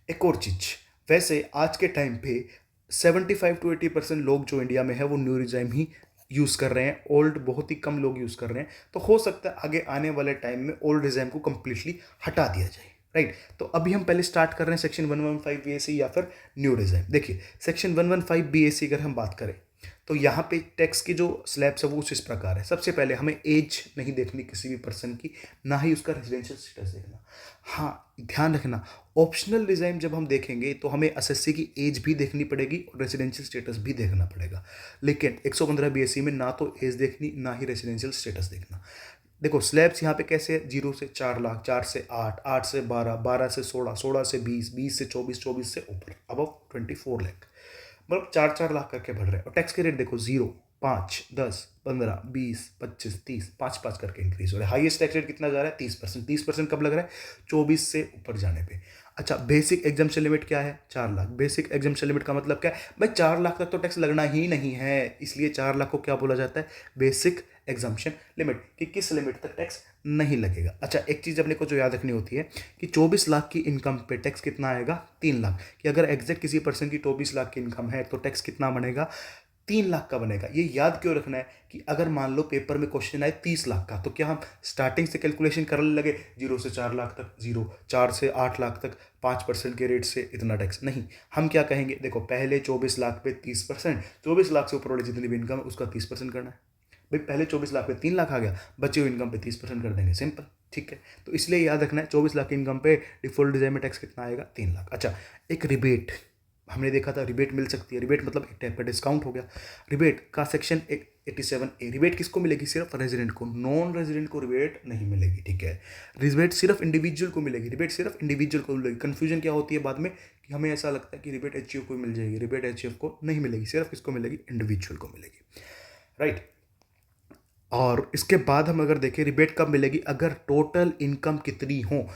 [SPEAKER 1] एक और चीज़, वैसे आज के टाइम पे 75 to 80% लोग जो इंडिया में है वो न्यू रिजाइम ही यूज़ कर रहे हैं, ओल्ड बहुत ही कम लोग यूज़ कर रहे हैं। तो हो सकता है आगे आने वाले टाइम में ओल्ड रिजाइम को कंप्लीटली हटा दिया जाए, राइट। तो अभी हम पहले स्टार्ट कर रहे हैं सेक्शन 115 BAC या फिर न्यू डिजाइन। देखिए सेक्शन 115 BAC अगर हम बात करें तो यहाँ पे टैक्स की जो स्लैब्स है वो इस प्रकार है। सबसे पहले हमें एज नहीं देखनी किसी भी पर्सन की, ना ही उसका रेजिडेंशियल स्टेटस देखना। हाँ ध्यान रखना, ऑप्शनल डिजाइन जब हम देखेंगे तो हमें एसएससी की एज भी देखनी पड़ेगी और रेजिडेंशियल स्टेटस भी देखना पड़ेगा। लेकिन 115 BAC में ना तो एज देखनी ना ही रेजिडेंशियल स्टेटस देखना। देखो स्लैब्स यहाँ पे कैसे है, 0 से 4 लाख, 4 से 8, 8 से 12, 12 से 16, 16 से 20, 20 से 24, 24 से ऊपर अब 24 लाख, मतलब 4-4 लाख करके बढ़ रहे हैं। और टैक्स के रेट देखो 0, 5, 10, 15, 20, 25, 30, 5-5 करके इंक्रीज हो रहा है। हाईएस्ट टैक्स रेट कितना जा रहा है, 30%। 30% कब लग रहा है, 24 से ऊपर जाने पे। अच्छा, बेसिक एग्जाम्पशन लिमिट क्या है? 4 लाख। बेसिक एग्जाम्पशन लिमिट का मतलब क्या है भाई? 4 लाख तक तो टैक्स लगना ही नहीं है, इसलिए 4 लाख को क्या बोला जाता है? बेसिक एग्जाम्पशन लिमिट, कि किस लिमिट तक टैक्स नहीं लगेगा। अच्छा, एक चीज़ अपने को जो याद रखनी होती है कि 24 लाख की इनकम पे टैक्स कितना आएगा? 3 लाख। कि अगर एग्जैक्ट किसी पर्सन की 24 लाख की इनकम है तो टैक्स कितना बनेगा? 3 लाख का बनेगा। ये याद क्यों रखना है कि अगर मान लो पेपर में क्वेश्चन आए 30 लाख का, तो क्या हम स्टार्टिंग से कैलकुलेशन करने लगे 0 से 4 लाख तक 0, 4 से 8 लाख तक 5% के रेट से इतना टैक्स? नहीं, हम क्या कहेंगे, देखो पहले 24 लाख पे 30%, 24 लाख से ऊपर वाली जितनी भी इनकम है उसका 30% करना है। भाई पहले 24 लाख पे 3 लाख आ गया, बचे हुए इनकम पे 30% कर देंगे, सिंपल। ठीक है, तो इसलिए याद रखना है 24 लाख की इनकम पे डिफॉल्ट डिजाइन में टैक्स कितना आएगा? 3 लाख। अच्छा, एक रिबेट हमने देखा था, रिबेट मिल सकती है। रिबेट मतलब एक टाइप का डिस्काउंट हो गया। रिबेट का सेक्शन 87A, रिबेट किसको मिलेगी? सिर्फ रेजिडेंट को, नॉन रेजिडेंट को रिबेट नहीं मिलेगी। ठीक है, रिबेट सिर्फ इंडिविजुअल को मिलेगी, रिबेट सिर्फ इंडिविजुअल को मिलेगी। कंफ्यूजन क्या होती है बाद में कि हमें ऐसा लगता है कि रिबेट एचयूएफ को मिल जाएगी, रिबेट एचयूएफ को नहीं मिलेगी, सिर्फ किसको मिलेगी? इंडिविजुअल को मिलेगी, राइट। और इसके बाद हम अगर देखें रिबेट कब मिलेगी? अगर टोटल इनकम कितनी हो,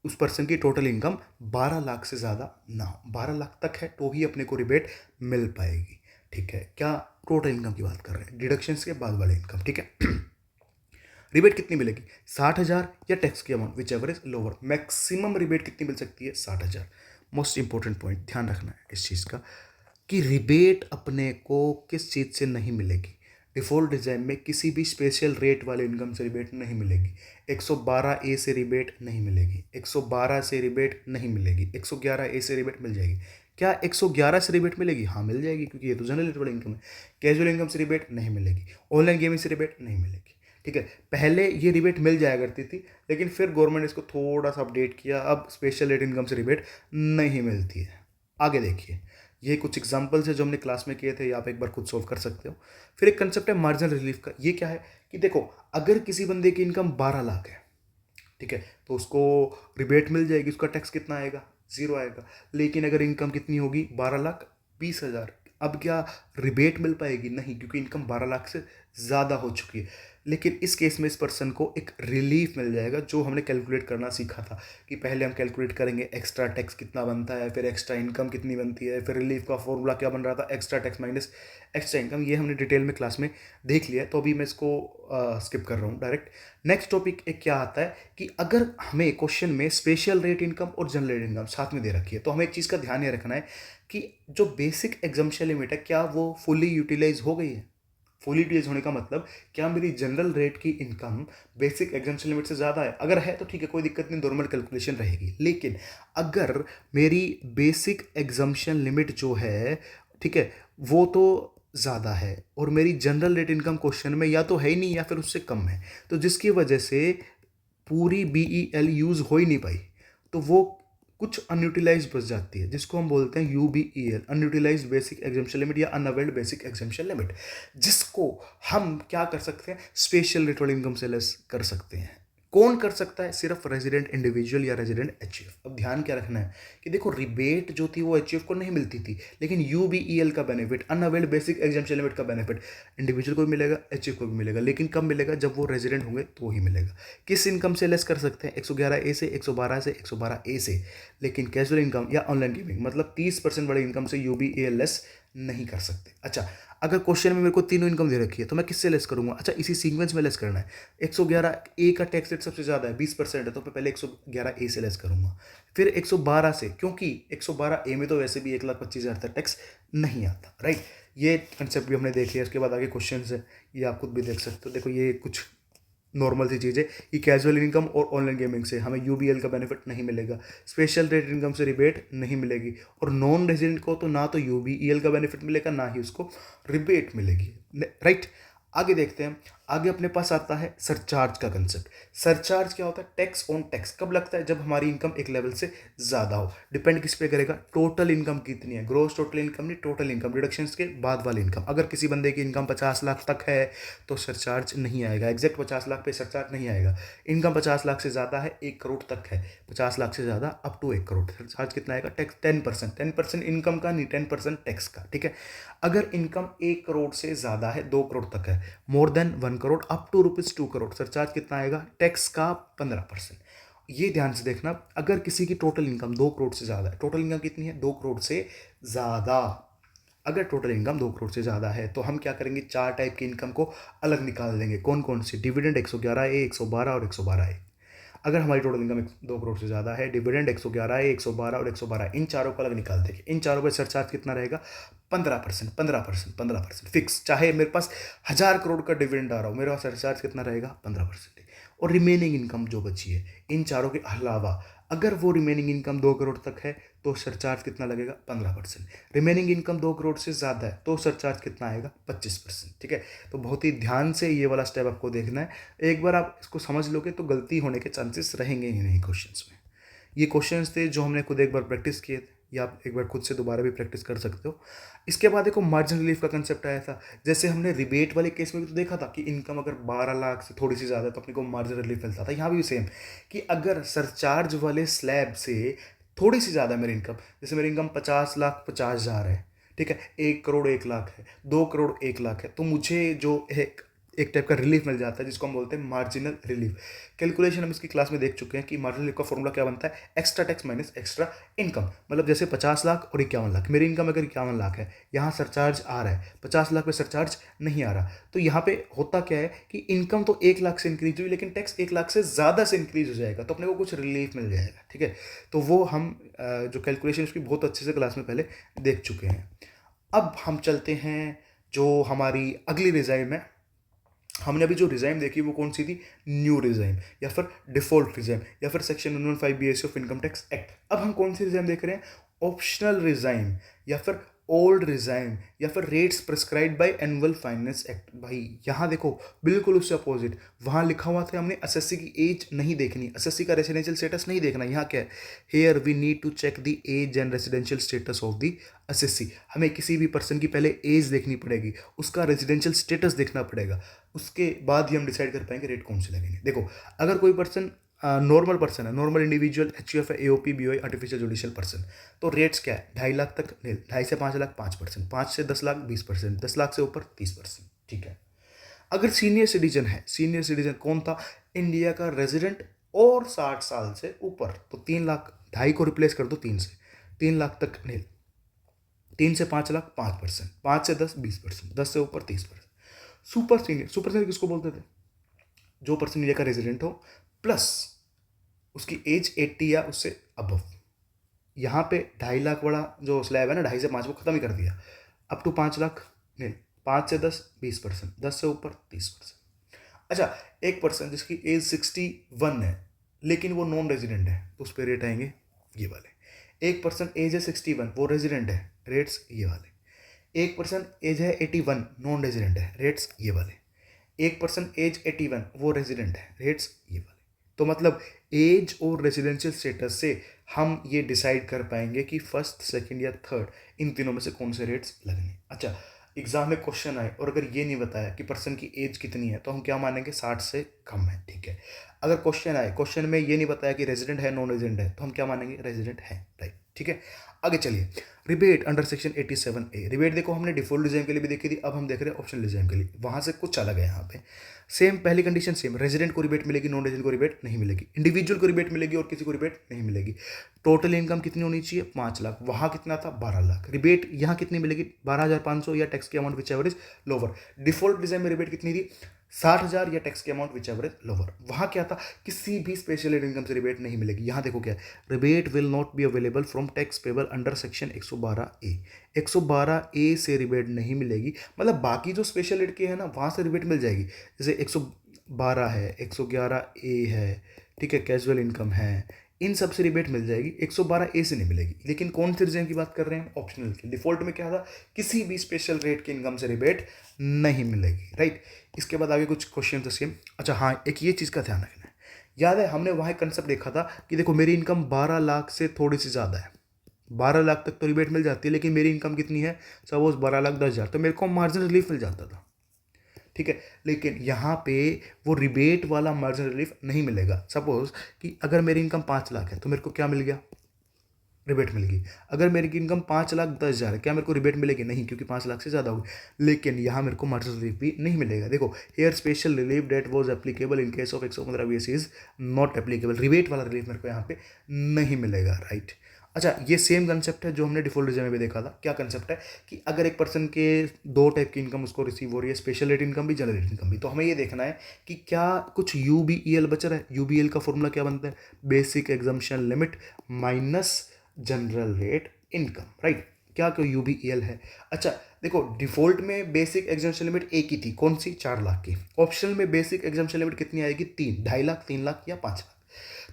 [SPEAKER 1] उस पर्सन की टोटल इनकम 12 लाख से ज़्यादा ना हो, 12 लाख तक है तो ही अपने को रिबेट मिल पाएगी। ठीक है, क्या टोटल इनकम की बात कर रहे हैं, डिडक्शंस के बाद वाले इनकम। ठीक है, रिबेट कितनी मिलेगी? 60,000 या टैक्स की amount which ever is lower. Maximum rebate कितनी मिल सकती है? 60,000। मोस्ट इंपॉर्टेंट पॉइंट ध्यान रखना है इस चीज़ का कि रिबेट अपने को किस चीज़ से नहीं मिलेगी? डिफॉल्ट डिजाइन में किसी भी स्पेशल रेट वाले इनकम से रिबेट नहीं मिलेगी। 112A से रिबेट नहीं मिलेगी, 112 से रिबेट नहीं मिलेगी, 111A से रिबेट मिल जाएगी। क्या 111 से रिबेट मिलेगी? हाँ मिल जाएगी, क्योंकि ये तो जनरल रेट वाला इनकम है। कैजुअल इनकम से रिबेट नहीं मिलेगी, ऑनलाइन गेमिंग से रिबेट नहीं मिलेगी। ठीक है, पहले ये रिबेट मिल जाया करती थी, लेकिन फिर गवर्नमेंट इसको थोड़ा सा अपडेट किया, अब स्पेशल रेट इनकम से रिबेट नहीं मिलती है। आगे देखिए, ये कुछ एग्जांपल्स है जो हमने क्लास में किए थे, आप एक बार खुद सोल्व कर सकते हो। फिर एक कंसेप्ट है मार्जिनल रिलीफ का। ये क्या है कि देखो अगर किसी बंदे की इनकम 12 लाख है, ठीक है, तो उसको रिबेट मिल जाएगी, उसका टैक्स कितना आएगा? 0 आएगा। लेकिन अगर इनकम कितनी होगी? 12,20,000, अब क्या रिबेट मिल पाएगी? नहीं, क्योंकि इनकम 12 लाख से ज़्यादा हो चुकी है। लेकिन इस केस में इस पर्सन को एक रिलीफ मिल जाएगा, जो हमने कैलकुलेट करना सीखा था कि पहले हम कैलकुलेट करेंगे एक्स्ट्रा टैक्स कितना बनता है, फिर एक्स्ट्रा इनकम कितनी बनती है, फिर रिलीफ का फॉर्मूला क्या बन रहा था, extra tax minus extra income. ये हमने डिटेल में क्लास में देख लिया, तो अभी मैं इसको स्किप कर रहा हूँ डायरेक्ट। नेक्स्ट टॉपिक एक क्या आता है कि अगर हमें क्वेश्चन में स्पेशल रेट इनकम और जनरल रेट इनकम साथ में दे रखी है, तो हमें एक चीज़ का ध्यान ये रखना है कि जो बेसिक एग्जम्पशन लिमिट है क्या वो फुली यूटिलाइज हो गई है? फुल यूटिलाइज होने का मतलब क्या मेरी जनरल रेट की इनकम बेसिक एग्जम्पशन लिमिट से ज़्यादा है? अगर है तो ठीक है, कोई दिक्कत नहीं, नॉर्मल कैलकुलेशन रहेगी। लेकिन अगर मेरी बेसिक एग्जम्पशन लिमिट जो है, ठीक है, वो तो ज़्यादा है और मेरी जनरल रेट इनकम क्वेश्चन में या तो है ही नहीं या फिर उससे कम है, तो जिसकी वजह से पूरी BEL यूज़ हो ही नहीं पाई, तो वो कुछ अनयूटिलाइज बच जाती है, जिसको हम बोलते हैं UBEL, unutilise basic exemption limit या अनअवेल्ड बेसिक एग्जाम्पशन लिमिट, जिसको हम क्या कर सकते हैं? स्पेशल रेट वाली इनकम से लेस कर सकते हैं। कौन कर सकता है? सिर्फ रेजिडेंट इंडिविजुअल या रेजिडेंट एचयूएफ। अब ध्यान क्या रखना है कि देखो रिबेट जो थी वो एचयूएफ को नहीं मिलती थी, लेकिन UBEL का benefit, unavailed basic exemption limit का बेनिफिट इंडिविजुअल को भी मिलेगा, एचयूएफ को भी मिलेगा। लेकिन कब मिलेगा? जब वो रेजिडेंट होंगे तो ही मिलेगा। किस इनकम से लेस कर सकते हैं? 111A से, 112 से, 112A से। लेकिन कैजुअल इनकम या ऑनलाइन गेमिंग मतलब 30% वाली इनकम से UBEL लेस नहीं कर सकते। अच्छा, अगर क्वेश्चन में मेरे को तीनों इनकम दे रखी है तो मैं किससे लेस करूंगा? अच्छा, इसी सीक्वेंस में लेस करना है। 111A का टैक्स रेट सबसे ज़्यादा है, 20% है, तो मैं पहले 111A से लेस करूंगा, फिर 112 से, क्योंकि 112A में तो वैसे भी 1,25,000 तक टैक्स नहीं आता, राइट। ये कंसेप्ट भी हमने देख लिया। उसके बाद आगे क्वेश्चन है, ये आप खुद भी देख सकते हो। देखो ये कुछ नॉर्मल सी चीज़ है कि कैजुअल इनकम और ऑनलाइन गेमिंग से हमें UBL का बेनिफिट नहीं मिलेगा, स्पेशल रेट इनकम से रिबेट नहीं मिलेगी, और नॉन रेजिडेंट को तो ना तो UBEL का बेनिफिट मिलेगा ना ही उसको रिबेट मिलेगी, राइट। आगे देखते हैं। आगे अपने पास आता है सरचार्ज का कंसेप्ट। सरचार्ज क्या होता है? Tax on tax. कब लगता है? जब हमारी इनकम एक लेवल से ज़्यादा हो। डिपेंड किस पे करेगा? टोटल इनकम कितनी है, ग्रोस टोटल इनकम नहीं, टोटल इनकम डिडक्शंस के बाद वाली इनकम। अगर किसी बंदे की इनकम 50 लाख तक है तो सरचार्ज नहीं आएगा, एग्जैक्ट 50 लाख पे सरचार्ज नहीं आएगा। इनकम 50 लाख से ज़्यादा है, 1 करोड़ तक है, 50 लाख से ज़्यादा अप टू 1 करोड़, सरचार्ज कितना आएगा? टैक्स 10%, 10% इनकम का नहीं, 10% टैक्स का, ठीक है। अगर इनकम 1 करोड़ से ज़्यादा है, 2 करोड़ तक है, more than 1 crore, up to ₹2 crore, surcharge कितना आएगा? टैक्स का 15%। ये ध्यान से देखना, अगर किसी की टोटल इनकम 2 करोड़ से ज़्यादा है, टोटल इनकम कितनी है, 2 करोड़ से ज़्यादा, अगर टोटल इनकम 2 करोड़ से ज़्यादा है तो हम क्या करेंगे, 4 टाइप की इनकम को अलग निकाल देंगे। कौन कौन सी? डिविडेंड 111A, 112 और 112A। अगर हमारी टोटल इनकम 2 करोड़ से ज़्यादा है, डिविडेंड 111A, 112 और 112, इन चारों को अलग निकाल देंगे। इन चारों पर सरचार्ज कितना रहेगा? 15%, 15%, 15% फिक्स। चाहे मेरे पास 1000 करोड़ का डिविडेंड आ रहा हो, मेरा सरचार्ज कितना रहेगा? 15%। और रिमेनिंग इनकम जो बची है इन चारों के अलावा, अगर वो रिमेनिंग इनकम 2 करोड़ तक है तो सरचार्ज कितना लगेगा? 15%। रिमेनिंग इनकम 2 करोड़ से ज़्यादा है तो सरचार्ज कितना आएगा? 25%। ठीक है, तो बहुत ही ध्यान से ये वाला स्टेप आपको देखना है। एक बार आप इसको समझ लोगे तो गलती होने के चांसेस रहेंगे ही नहीं क्वेश्चंस में। ये क्वेश्चंस थे जो हमने खुद एक बार प्रैक्टिस किए थे, या आप एक बार खुद से दोबारा भी प्रैक्टिस कर सकते हो। इसके बाद देखो मार्जिन रिलीफ का कंसेप्ट आया था। जैसे हमने रिबेट वाले केस में भी तो देखा था कि इनकम अगर 12 लाख से थोड़ी सी ज़्यादा है तो अपने को मार्जिन रिलीफ मिलता था। यहाँ भी सेम, कि अगर सरचार्ज वाले स्लैब से थोड़ी सी ज़्यादा मेरी इनकम, जैसे मेरी इनकम 50,50,000 है, ठीक है, 1 करोड़ 1 लाख है, 2 करोड़ 1 लाख है, तो मुझे जो एक टाइप का रिलीफ मिल जाता है जिसको हम बोलते हैं मार्जिनल रिलीफ। कैलकुलेशन हम इसकी क्लास में देख चुके हैं कि मार्जिनल रिलीफ का फॉर्मूला क्या बनता है? Extra tax minus extra income. मतलब जैसे 50 लाख और 51 लाख, मेरी इनकम अगर 51 लाख है, यहाँ सरचार्ज आ रहा है, 50 लाख पे सरचार्ज नहीं आ रहा, तो यहाँ पे होता क्या है कि इनकम तो 1 लाख से इंक्रीज हुई लेकिन टैक्स 1 लाख से ज़्यादा से इंक्रीज हो जाएगा, तो अपने को कुछ रिलीफ मिल जाएगा। ठीक है, तो वो हम जो कैलकुलेशन उसकी बहुत अच्छे से क्लास में पहले देख चुके हैं। अब हम चलते हैं जो हमारी अगली रिजाइम है। हमने अभी जो रिजाइम देखी वो कौन सी थी? न्यू रिजाइम, या फिर डिफॉल्ट रिजाइम, या फिर section 115 BAC of income tax act. अब हम कौन सी रिजाइम देख रहे हैं? ऑप्शनल रिजाइम, या फिर ओल्ड रिजाइम, या फिर rates prescribed by annual finance act. भाई यहाँ देखो बिल्कुल उससे अपोजिट, वहाँ लिखा हुआ था हमने एसएससी की एज नहीं देखनी, एसएससी का रेसिडेंशियल स्टेटस नहीं देखना। यहाँ क्या है? Here we need to check the age and residential status of the SSC. हमें किसी भी पर्सन की पहले एज देखनी पड़ेगी, उसका रेजिडेंशियल स्टेटस देखना पड़ेगा, उसके बाद ही हम डिसाइड कर पाएंगे रेट कौन से लगेंगे। देखो, अगर कोई पर्सन नॉर्मल पर्सन है, नॉर्मल इंडिविजुअल, HUF है, AOP, BOI, artificial judicial person, तो रेट्स क्या है? 2.5 लाख तक 2.5 से 5 लाख 5%, 5 से 10 लाख 20%, 10 लाख से ऊपर 30%। ठीक है, अगर सीनियर सिटीजन है, सीनियर सिटीजन कौन था? इंडिया का रेजिडेंट और 60 साल से ऊपर, तो 3 लाख, 2.5 को रिप्लेस कर दो 3 से, 3 लाख तक 3 से 5 लाख 5%, 5 से 10 20%, 10 से ऊपर 30%। सुपर सीनियर, सुपर सीनियर किसको बोलते थे? जो पर्सन इंडिया का रेजिडेंट हो प्लस उसकी एज 80 या उससे अबव। यहाँ पे 2.5 लाख वाला जो स्लैब है ना, 2.5 से 5 को खत्म ही कर दिया, अप टू 5 लाख नहीं, 5 से 10 20%, 10 से ऊपर 30%। अच्छा, एक पर्सन जिसकी एज 61 है लेकिन वो नॉन रेजिडेंट है, तो उस पर रेट आएंगे ये वाले। एक पर्सन एज है 61, वो रेजिडेंट है, रेट्स ये वाले। एक पर्सन एज है 81, नॉन रेजिडेंट है, रेट्स ये वाले। एक पर्सन एज 81, वो रेजिडेंट है, रेट्स ये वाले। तो मतलब एज और रेजिडेंशियल स्टेटस से हम ये डिसाइड कर पाएंगे कि फर्स्ट, सेकंड या थर्ड, इन तीनों में से कौन से रेट्स लगने। अच्छा, एग्जाम में क्वेश्चन आए और अगर ये नहीं बताया कि पर्सन की एज कितनी है, तो हम क्या मानेंगे? 60 से कम है। ठीक है, अगर क्वेश्चन आए, क्वेश्चन में ये नहीं बताया कि रेजिडेंट है नॉन रेजिडेंट है, तो हम क्या मानेंगे? रेजिडेंट है। राइट, ठीक है। आगे चलिए, rebate under section 87A। Rebate देखो हमने डिफॉल्ट रिजाइम के लिए भी देखी थी, अब हम देख रहे हैं ऑप्शनल रिजाइम के लिए। वहाँ से कुछ अलग है यहाँ पे। सेम पहली कंडीशन सेम, रेजिडेंट को रिबेट मिलेगी, नॉन रेजिडेंट को रिबेट नहीं मिलेगी, इंडिविजुअल को रिबेट मिलेगी और किसी को रिबेट नहीं मिलेगी। टोटल इनकम कितनी होनी चाहिए? 5 लाख, वहाँ कितना था? 12 लाख। रिबेट यहाँ कितनी मिलेगी? 12,500 या टैक्स की amount which ever is lower. Default design में रिबेट कितनी थी? 60,000 या टैक्स की amount which ever is lower. वहाँ क्या था? किसी भी स्पेशल इनकम से रिबेट नहीं मिलेगी। यहाँ देखो क्या है, rebate will not be available from tax payable under section 112A। 112A से रिबेट नहीं मिलेगी, मतलब बाकी जो स्पेशल रेट के है ना, वहाँ से रिबेट मिल जाएगी। जैसे 112 है, 111A है, ठीक है, कैजुअल इनकम है, इन सब से रिबेट मिल जाएगी, 112A से नहीं मिलेगी। लेकिन कौन से रिजाइम की बात कर रहे हैं? ऑप्शनल की। डिफॉल्ट में क्या था? किसी भी स्पेशल रेट की इनकम से रिबेट नहीं मिलेगी। राइट, इसके बाद आगे कुछ क्वेश्चन तो सेम। अच्छा हाँ, एक ये चीज़ का ध्यान रखना है, याद है हमने वहाँ कंसेप्ट देखा था कि देखो मेरी इनकम 12 लाख से थोड़ी सी ज़्यादा है, 12 लाख तक तो रिबेट मिल जाती है, लेकिन मेरी इनकम कितनी है? सपोज 12,10,000, तो मेरे को मार्जिन रिलीफ मिल जाता था। ठीक है, लेकिन यहाँ पे वो रिबेट वाला मार्जिन रिलीफ नहीं मिलेगा। सपोज कि अगर मेरी इनकम 5 लाख है तो मेरे को क्या मिल गया? रिबेट मिलेगी। अगर मेरी इनकम 5,10,000 है, क्या मेरे को रिबेट मिलेगी? नहीं, क्योंकि 5 लाख से ज़्यादा होगी। लेकिन यहाँ मेरे को मार्जिनल रिलीफ भी नहीं मिलेगा। देखो, here special relief that was applicable in case of 115 BS is not applicable. Rebate वाला रिलीफ मेरे को यहाँ पे नहीं मिलेगा, राइट। अच्छा, ये सेम कंसेप्ट है जो हमने डिफॉल्ट रिजर्व में भी देखा था। क्या कंसेप्ट है कि अगर एक पर्सन के 2 टाइप की इनकम उसको रिसीव हो रही है, स्पेशल रेट इनकम भी, जनरल रेट इनकम भी, तो हमें ये देखना है कि क्या कुछ यूबीईएल बच रहा है। यूबीएल का फॉर्मूला क्या बनता है? Basic exemption limit minus general rate income, right. क्या कोई यूबीईएल है? अच्छा देखो, डिफॉल्ट में बेसिक एग्जम्पशन लिमिट एक ही थी, कौन सी? 4 लाख की। ऑप्शनल में बेसिक एग्जम्पशन लिमिट कितनी आएगी? 3, 2.5 लाख, 3 लाख या 5 लाख।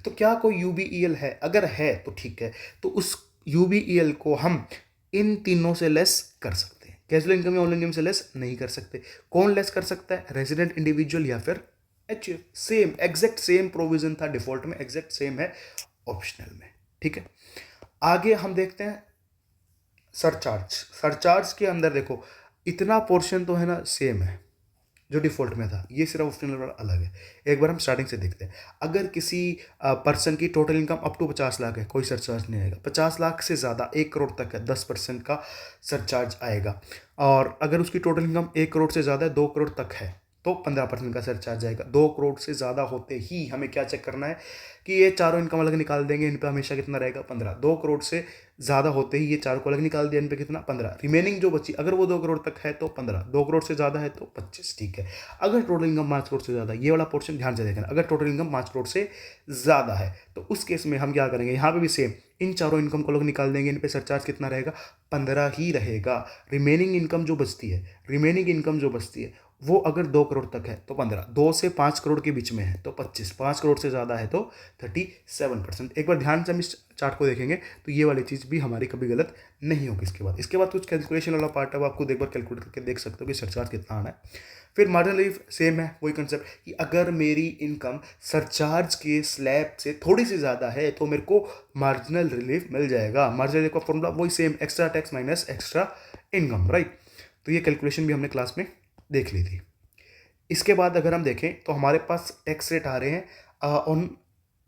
[SPEAKER 1] तो क्या कोई यूबीईएल है? अगर है तो ठीक है, तो उस यूबीईएल को हम इन तीनों से लेस कर सकते हैं। कैजुअल इनकम या ऑनलाइन इनकम से लेस नहीं कर सकते। कौन लेस कर सकता है? रेजिडेंट इंडिविजुअल या फिर HUF. Same, exact same provision था डिफॉल्ट में, एग्जैक्ट सेम है ऑप्शनल में, ठीक है। आगे हम देखते हैं सरचार्ज। सरचार्ज के अंदर देखो, इतना पोर्शन तो है ना सेम है जो डिफॉल्ट में था, ये सिर्फ ऑप्शनल वाला अलग है। एक बार हम स्टार्टिंग से देखते हैं। अगर किसी पर्सन की total income up to 50 lakh है, कोई सरचार्ज नहीं आएगा। 50 लाख से ज़्यादा 1 करोड़ तक है, 10% का सरचार्ज आएगा। और अगर उसकी टोटल इनकम 1 करोड़ से ज़्यादा है, 2 करोड़ तक है, तो 15% का सरचार्ज आएगा। 2 करोड़ से ज़्यादा होते ही हमें क्या चेक करना है कि ये चारों इनकम अलग निकाल देंगे, इन पे हमेशा कितना रहेगा? 15। 2 करोड़ से ज़्यादा होते ही ये चारों को अलग निकाल दिया, इन पे कितना? 15। रिमेनिंग जो बची, अगर वो 2 करोड़ तक है तो 15, 2 करोड़ से ज़्यादा है तो 25, ठीक है। अगर टोटल इनकम 5 करोड़ से ज़्यादा, ये वाला पोर्शन ध्यान से देखना, अगर टोटल इनकम 5 करोड़ से ज़्यादा है तो उस केस में हम क्या करेंगे? यहाँ पे भी सेम, इन चारों इनकम को लोग निकाल देंगे, इन पे सरचार्ज कितना रहेगा? 15 ही रहेगा। रिमेनिंग इनकम जो बचती है, रिमेनिंग इनकम जो बचती है वो अगर 2 करोड़ तक है तो 15, 2 से 5 करोड़ के बीच में है तो 25, 5 करोड़ से ज़्यादा है तो 37%। एक बार ध्यान से हम इस चार्ट को देखेंगे तो ये वाली चीज़ भी हमारी कभी गलत नहीं होगी। इसके बाद कुछ कैलकुलेशन वाला पार्ट है, वो आप खुद एक बार कैलकुलेट करके देख सकते हो कि सरचार्ज कितना आना है। फिर मार्जिनल रिलीफ सेम है, वही कंसेप्ट कि अगर मेरी इनकम सरचार्ज के स्लैब से थोड़ी सी ज़्यादा है तो मेरे को मार्जिनल रिलीफ मिल जाएगा। मार्जिनल रिलीफ का फॉर्मूला वही same, extra tax minus extra income, right. तो ये कैलकुलेशन भी हमने क्लास में देख ली थी। इसके बाद अगर हम देखें तो हमारे पास टैक्स रेट आ रहे हैं ऑन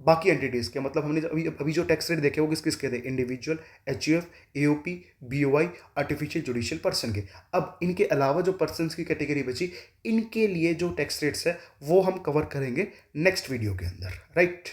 [SPEAKER 1] बाकी एंटिटीज़ के। मतलब हमने अभी जो टैक्स रेट देखे वो किस किस के थे? Individual, HUF, AOP, BOI, artificial judicial person के। अब इनके अलावा जो पर्सन्स की कैटेगरी बची, इनके लिए जो टैक्स रेट्स है वो हम कवर करेंगे नेक्स्ट वीडियो के अंदर, राइट।